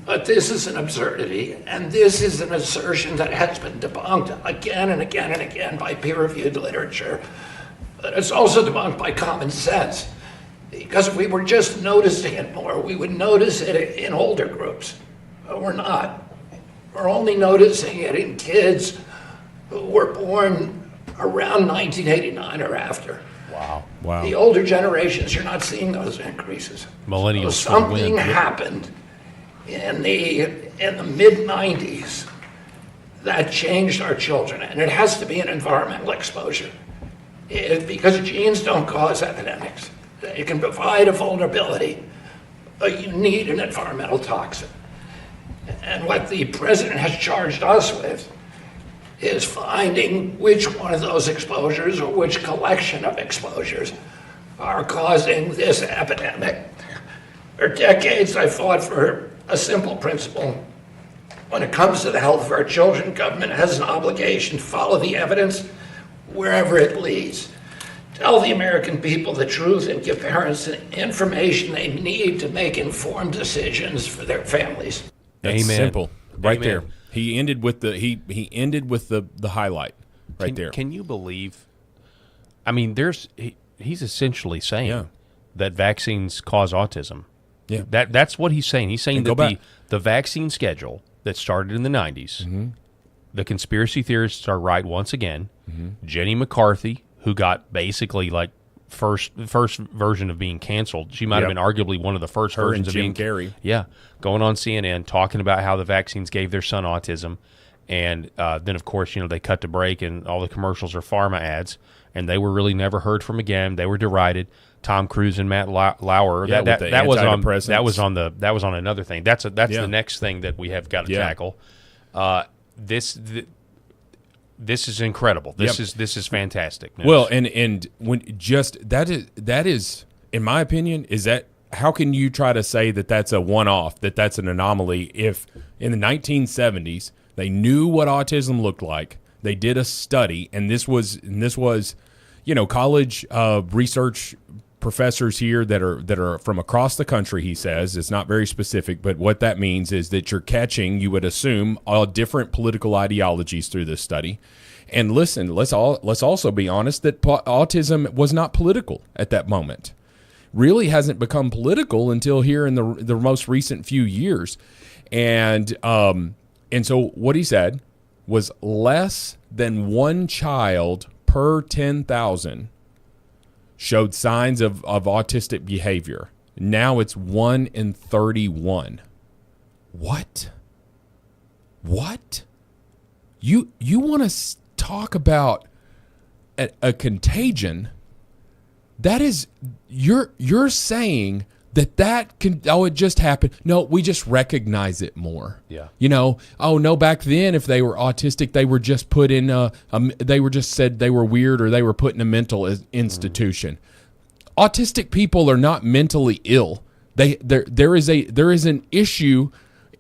But this is an absurdity, and this is an assertion that has been debunked again and again and again by peer-reviewed literature. But it's also debunked by common sense. Because if we were just noticing it more, we would notice it in older groups. But we're not. We're only noticing it in kids who were born around 1989 or after. Wow. The older generations, you're not seeing those increases. Millennials. So something happened in the mid-90s that changed our children, and it has to be an environmental exposure. Because genes don't cause epidemics. They can provide a vulnerability, but you need an environmental toxin. And what the president has charged us with is finding which one of those exposures or which collection of exposures are causing this epidemic. For decades, I fought for a simple principle. When it comes to the health of our children, government has an obligation to follow the evidence wherever it leads. Tell the American people the truth and give parents the information they need to make informed decisions for their families. That's Amen. simple, right Amen. there. He ended with the he ended with the highlight, right there. Can you believe? I mean, he's essentially saying that vaccines cause autism. Yeah, that's what he's saying. He's saying and that the vaccine schedule that started in the 90s, the conspiracy theorists are right once again. Jenny McCarthy, who got basically like first version of being canceled. She might have been arguably one of the first versions of Jim being Carrey. Yeah, going on CNN talking about how the vaccines gave their son autism, and then of course they cut to break and all the commercials are pharma ads, and they were really never heard from again. They were derided. Tom Cruise and Matt Lauer. Yeah, that was on another thing. That's the next thing that we have got to tackle. This is incredible. This is fantastic news. Well, and when just that is in my opinion, is that how can you try to say that that's a one-off, that that's an anomaly if in the 1970s they knew what autism looked like, they did a study, and this was college research professors here that are from across the country. He says it's not very specific, but what that means is that you're catching, you would assume, all different political ideologies through this study. And listen, let's also be honest that autism was not political at that moment. Really hasn't become political until here in the most recent few years. And so what he said was less than one child per 10,000 showed signs of autistic behavior. Now it's 1 in 31. What? You want to talk about a contagion? That is, you're saying that can, it just happened. No, we just recognize it more. Yeah. No, back then if they were autistic, they were just put in they were just said they were weird, or they were put in a mental institution. Autistic people are not mentally ill. There is an issue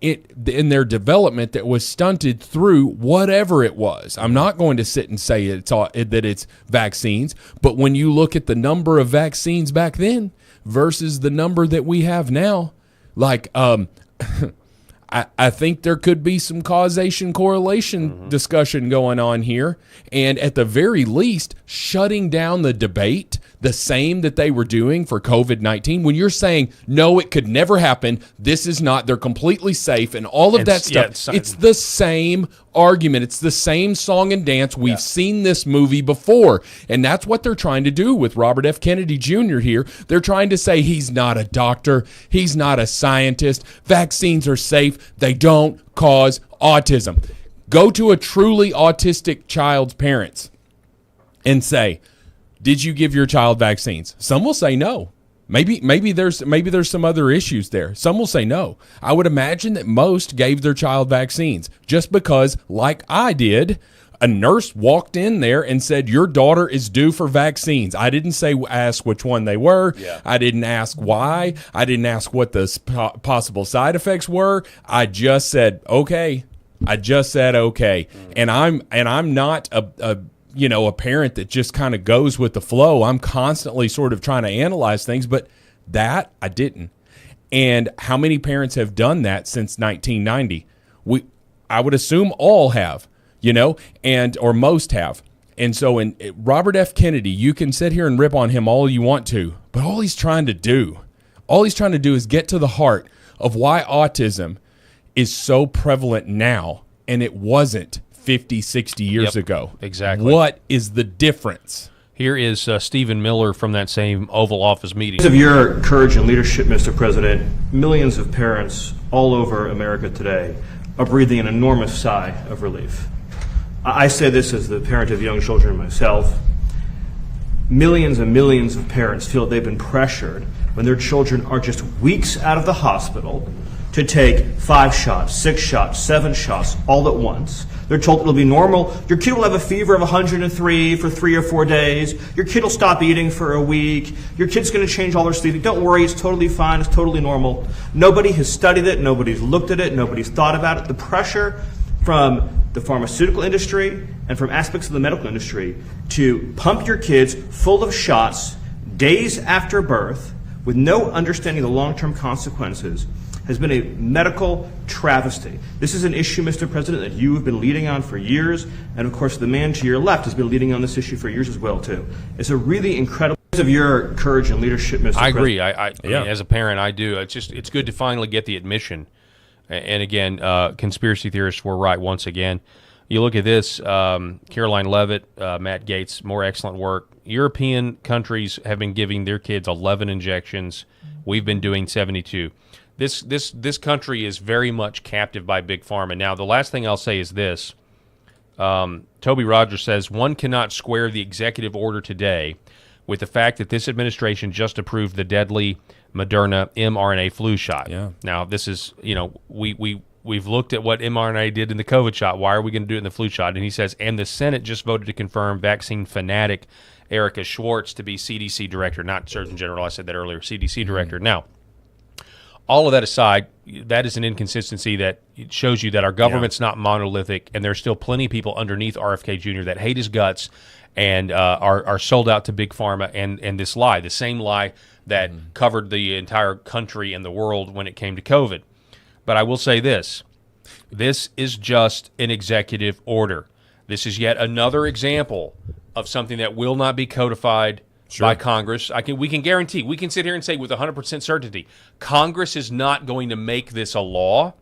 in their development that was stunted through whatever it was. I'm not going to sit and say that it's vaccines, but when you look at the number of vaccines back then versus the number that we have now, like I think there could be some causation correlation discussion going on here, and at the very least, shutting down the debate the same that they were doing for COVID-19. When you're saying, no, it could never happen, this is not, they're completely safe, and all of that stuff, it's the same argument. It's the same song and dance. We've seen this movie before, and that's what they're trying to do with Robert F. Kennedy Jr. here. They're trying to say he's not a doctor, he's not a scientist, vaccines are safe, they don't cause autism. Go to a truly autistic child's parents and say, did you give your child vaccines? Some will say no. Maybe there's some other issues there. Some will say no. I would imagine that most gave their child vaccines just because, like I did, a nurse walked in there and said, your daughter is due for vaccines. I didn't ask which one they were. Yeah. I didn't ask why. I didn't ask what the possible side effects were. I just said, okay. And I'm not a parent that just kind of goes with the flow. I'm constantly sort of trying to analyze things, but that I didn't. And how many parents have done that since 1990? I would assume all have, or most have. And so in Robert F. Kennedy, you can sit here and rip on him all you want to, but all he's trying to do is get to the heart of why autism is so prevalent now, and it wasn't 50, 60 years ago. Exactly. What is the difference? Here is Stephen Miller from that same Oval Office meeting. Because of your courage and leadership, Mr. President, millions of parents all over America today are breathing an enormous sigh of relief. I say this as the parent of young children myself. Millions and millions of parents feel they've been pressured when their children are just weeks out of the hospital to take 5 shots, 6 shots, 7 shots all at once. They're told it'll be normal. Your kid will have a fever of 103 for 3 or 4 days. Your kid will stop eating for a week. Your kid's going to change all their sleeping. Don't worry, it's totally fine. It's totally normal. Nobody has studied it. Nobody's looked at it. Nobody's thought about it. The pressure from the pharmaceutical industry and from aspects of the medical industry to pump your kids full of shots days after birth with no understanding of the long-term consequences has been a medical travesty. This is an issue, Mr. President, that you have been leading on for years, and of course the man to your left has been leading on this issue for years as well, too. It's a really incredible of your courage and leadership, Mr. I President. agree. I mean, as a parent, I do. It's good to finally get the admission. And again, conspiracy theorists were right once again. You look at this, Caroline Leavitt, Matt Gaetz, more excellent work. European countries have been giving their kids 11 injections. We've been doing 72. This country is very much captive by Big Pharma. Now, the last thing I'll say is this. Toby Rogers says, one cannot square the executive order today with the fact that this administration just approved the deadly Moderna mRNA flu shot. Yeah. Now, this is, we've looked at what mRNA did in the COVID shot. Why are we going to do it in the flu shot? And he says, and the Senate just voted to confirm vaccine fanatic Erica Schwartz to be CDC director, not Surgeon General. I said that earlier, CDC director. Now, all of that aside, that is an inconsistency that shows you that our government's not monolithic, and there's still plenty of people underneath RFK Jr. that hate his guts and are sold out to Big Pharma and this lie, the same lie that covered the entire country and the world when it came to COVID. But I will say this. This is just an executive order. This is yet another example of something that will not be codified by Congress. We can guarantee, we can sit here and say with 100% certainty, Congress is not going to make this a law,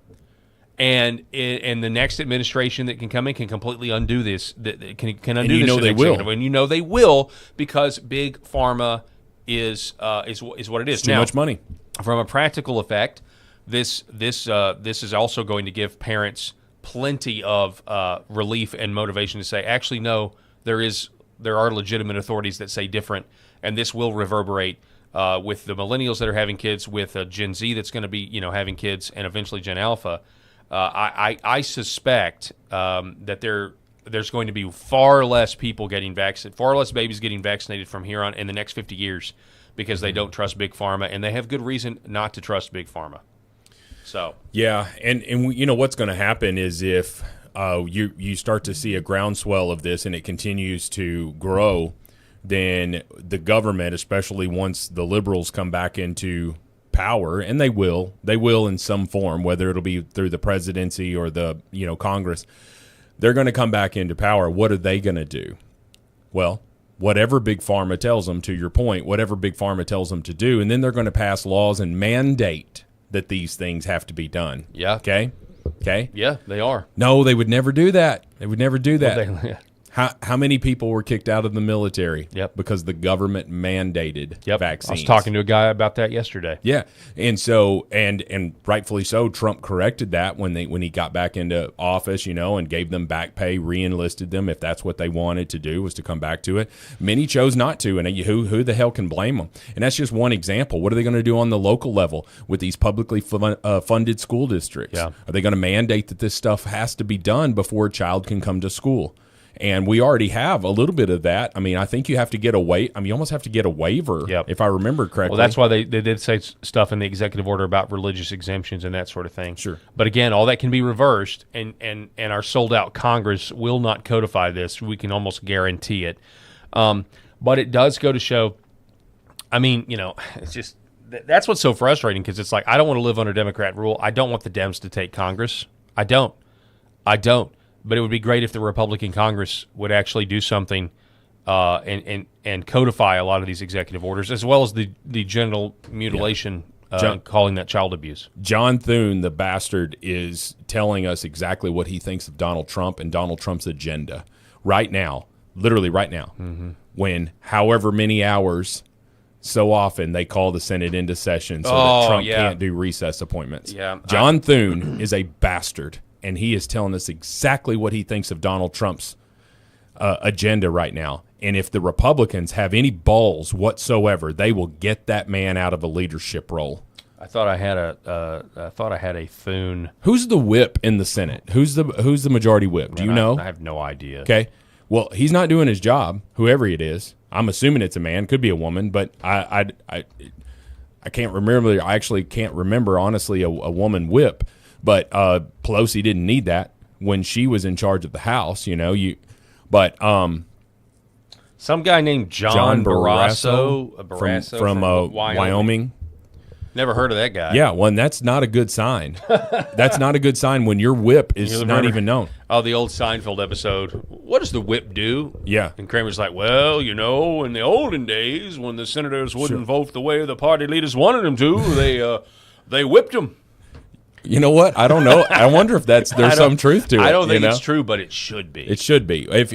and the next administration that can come in can completely undo this. Can undo this. They will, and they will, because Big Pharma is what it is. It's too much money. From a practical effect, this is also going to give parents plenty of relief and motivation to say, actually, no, there are legitimate authorities that say different, and this will reverberate with the millennials that are having kids, with Gen Z that's going to be having kids, and eventually Gen Alpha. I suspect that there's going to be far less people getting vaccinated, far less babies getting vaccinated from here on in the next 50 years because they don't trust Big Pharma, and they have good reason not to trust Big Pharma. So yeah, and what's going to happen is if you start to see a groundswell of this and it continues to grow, then the government, especially once the liberals come back into power, and they will in some form, whether it'll be through the presidency or the Congress, they're going to come back into power. What are they going to do? Well, whatever Big Pharma tells them, to your point, whatever Big Pharma tells them to do, and then they're going to pass laws and mandate that these things have to be done. Yeah. Okay? Yeah, they are. No, they would never do that. They would never do that. Well, How many people were kicked out of the military? Yep. Because the government mandated vaccines. I was talking to a guy about that yesterday. Yeah, and so and rightfully so, Trump corrected that when he got back into office, and gave them back pay, re-enlisted them if that's what they wanted to do, was to come back to it. Many chose not to, and who the hell can blame them? And that's just one example. What are they going to do on the local level with these publicly funded school districts? Yeah. Are they going to mandate that this stuff has to be done before a child can come to school? And we already have a little bit of that. I mean, I think you have to get you almost have to get a waiver, if I remember correctly. Well, that's why they did say stuff in the executive order about religious exemptions and that sort of thing. Sure. But again, all that can be reversed, and our sold-out Congress will not codify this. We can almost guarantee it. But it does go to show, I mean, it's just, that's what's so frustrating, because it's like, I don't want to live under Democrat rule. I don't want the Dems to take Congress. I don't. But it would be great if the Republican Congress would actually do something and codify a lot of these executive orders, as well as the genital mutilation, calling that child abuse. John Thune, the bastard, is telling us exactly what he thinks of Donald Trump and Donald Trump's agenda right now, literally right now, when however many hours, so often they call the Senate into session so that Trump can't do recess appointments. Yeah. John Thune is a bastard. And he is telling us exactly what he thinks of Donald Trump's agenda right now. And if the Republicans have any balls whatsoever, they will get that man out of a leadership role. I thought I had a Thune. Who's the whip in the Senate? Who's the majority whip? Do you know? I have no idea. Okay. Well, he's not doing his job, whoever it is. I'm assuming it's a man, could be a woman, but I can't remember. I actually can't remember, honestly, a woman whip. But Pelosi didn't need that when she was in charge of the House, But some guy named John Barrasso from Wyoming. Never heard of that guy. Yeah, well, that's not a good sign. That's not a good sign when your whip is not even known. Oh, the old Seinfeld episode. What does the whip do? Yeah. And Kramer's like, well, in the olden days when the senators wouldn't vote the way the party leaders wanted them to, they whipped them. You know what? I don't know. I wonder if there's some truth to it. I don't think it's true, but it should be. It should be. If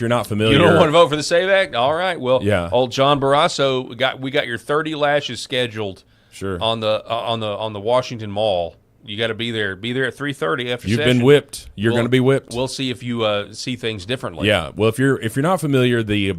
you're not familiar, you don't want to vote for the SAVE Act? All right. Well, yeah. Old John Barrasso, we got your 30 lashes scheduled. Sure. On the Washington Mall. You got to be there. Be there at 3:30 after. You've session. been whipped. You're going to be whipped. We'll see if you see things differently. Yeah. Well, if you're not familiar, the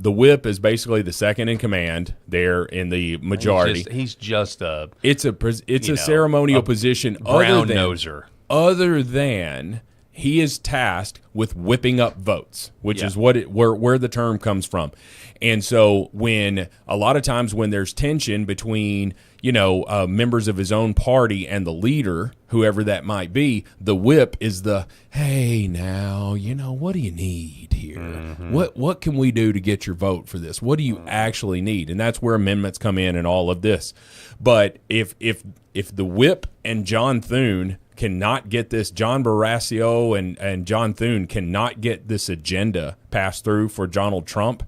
whip is basically the second in command there in the majority. He's just a. It's a ceremonial position. Brown noser. Other than he is tasked with whipping up votes, which is where the term comes from. And so when a lot of times when there's tension between members of his own party and the leader, whoever that might be, the whip is hey, now, what do you need here? Mm-hmm. What can we do to get your vote for this? What do you actually need? And that's where amendments come in and all of this. But if the whip and John Thune cannot get this, John Barrasso and John Thune cannot get this agenda passed through for Donald Trump,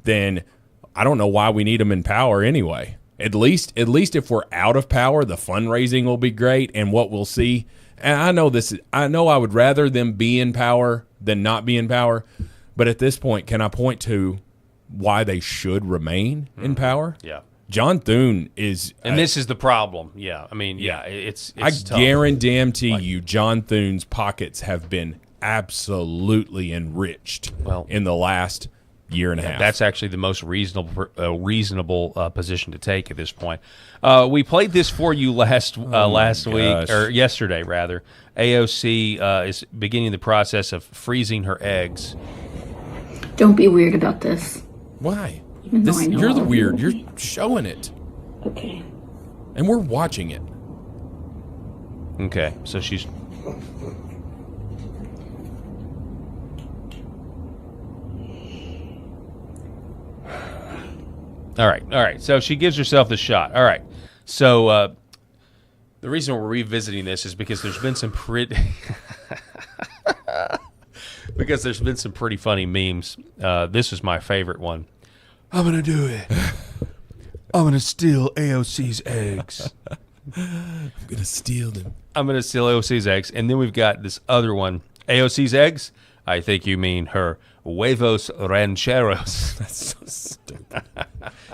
then I don't know why we need them in power anyway. At least if we're out of power, the fundraising will be great, and what we'll see. And I know I would rather them be in power than not be in power, but at this point, can I point to why they should remain in power? Yeah. John Thune is, and this is the problem. Yeah, I mean, it's I tough. guarantee you, John Thune's pockets have been absolutely enriched in the last year and a half. That's actually the most reasonable position to take at this point. We played this for you last week, or yesterday rather. AOC is beginning the process of freezing her eggs. Don't be weird about this. Why? Even though I know You're the all of weird. you. You're showing it. Okay. And we're watching it. Okay, so she's... All right. So she gives herself the shot. All right. So the reason we're revisiting this is because there's been some pretty... because there's been some pretty funny memes. This is my favorite one. I'm going to do it. I'm going to steal AOC's eggs. I'm going to steal them. I'm going to steal AOC's eggs. And then we've got this other one. AOC's eggs? I think you mean her huevos rancheros. That's so stupid.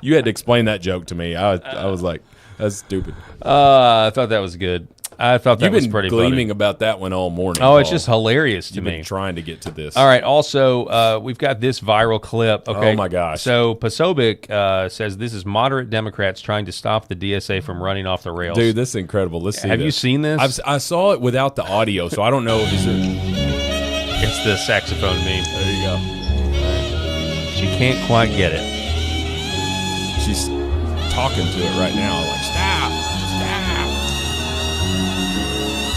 You had to explain that joke to me. I was like, that's stupid. I thought that was good. I thought that was pretty You've been gleaming funny. about that one all morning. Oh, it's Paul. just hilarious to You've me. been trying to get to this. All right. Also, we've got this viral clip. Okay. Oh, my gosh. So Posobiec says this is moderate Democrats trying to stop the DSA from running off the rails. Dude, this is incredible. Let's see. Have you seen this? I saw it without the audio, so I don't know. It's the saxophone meme. There you go. She can't quite get it. She's talking to it right now, like, stop.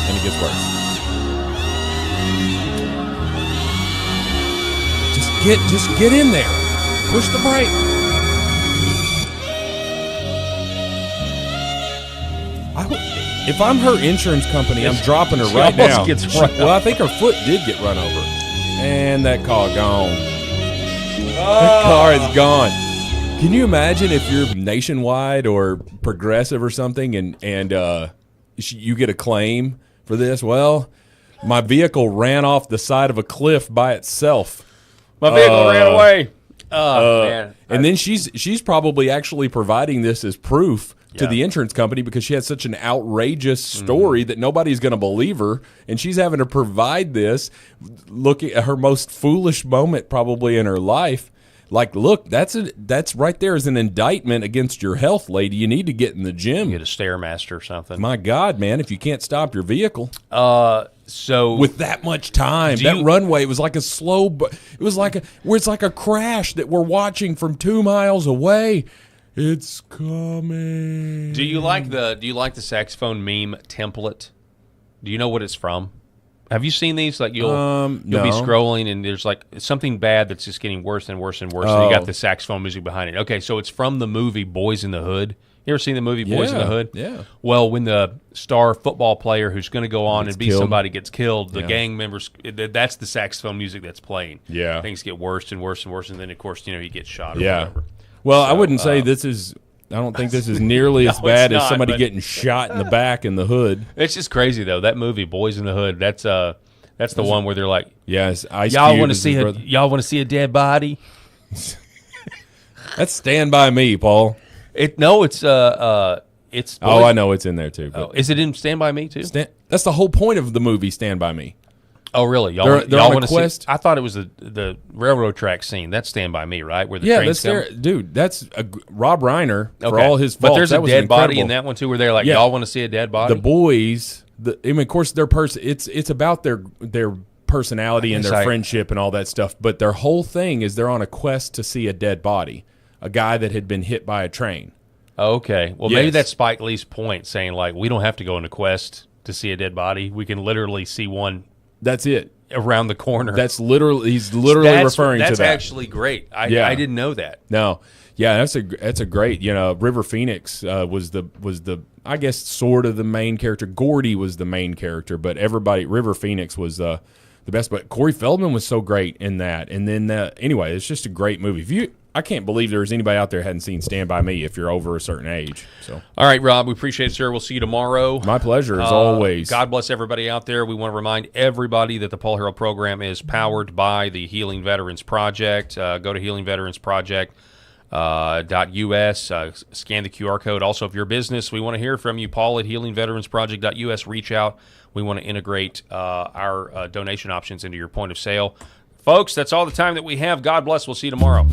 And it gets worse. Just get in there. Push the brake. If I'm her insurance company, I'm dropping her right now. Well, I think her foot did get run over. And that car gone. That car is gone. Can you imagine if you're Nationwide or Progressive or something and you get a claim for this? Well, my vehicle ran off the side of a cliff by itself. My vehicle ran away. Oh, man. And then she's probably actually providing this as proof to the insurance company because she had such an outrageous story that nobody's going to believe her, and she's having to provide this, looking at her most foolish moment probably in her life. Like, look, that's right there is an indictment against your health, lady. You need to get in the gym. Get a Stairmaster or something. My God, man, if you can't stop your vehicle. So with that much time, that runway was like a slow, it was like a crash that we're watching from 2 miles away. It's coming. Do you like the saxophone meme template? Do you know what it's from? Have you seen these? Like you'll be scrolling and there's like something bad that's just getting worse and worse and worse. And you got the saxophone music behind it. Okay, so it's from the movie Boys in the Hood. You ever seen the movie Boys in the Hood? Yeah. Well, when the star football player who's going to go on and be somebody gets killed, the gang members, that's the saxophone music that's playing. Yeah. Things get worse and worse and worse, and then of course he gets shot. Or whatever. Well, I wouldn't say this is. I don't think this is nearly as bad as somebody getting shot in the back in the hood. It's just crazy though. That movie Boys in the Hood. That's the one where they're like, yes, y'all want to see a dead body? That's Stand By Me, Paul. It's I know it's in there too. Oh, is it in Stand By Me too? That's the whole point of the movie Stand By Me. Oh, really? They're on want a to quest. See? I thought it was the railroad track scene. That's Stand By Me, right? Where the trains come? Dude. That's Rob Reiner for all his faults. But there's that a was dead body incredible. in that one too, where they're like, y'all want to see a dead body? The boys. Of course, their person. It's about their personality and their friendship and all that stuff. But their whole thing is they're on a quest to see a dead body, a guy that had been hit by a train. Okay. Well, maybe that's Spike Lee's point, saying like we don't have to go on a quest to see a dead body. We can literally see one. That's it. Around the corner. He's literally referring to that. That's actually great. I didn't know that. No. Yeah, that's a great, River Phoenix was the I guess sort of the main character. Gordy was the main character, but River Phoenix was the best, but Corey Feldman was so great in that. And then anyway, it's just a great movie. I can't believe there's anybody out there who hadn't seen Stand By Me if you're over a certain age. So, all right, Rob, we appreciate it, sir. We'll see you tomorrow. My pleasure, as always. God bless everybody out there. We want to remind everybody that the Paul Harrell program is powered by the Healing Veterans Project. Go to healingveteransproject.us. Scan the QR code. Also, if you're a business, we want to hear from you. Paul at healingveteransproject.us. Reach out. We want to integrate our donation options into your point of sale. Folks, that's all the time that we have. God bless. We'll see you tomorrow.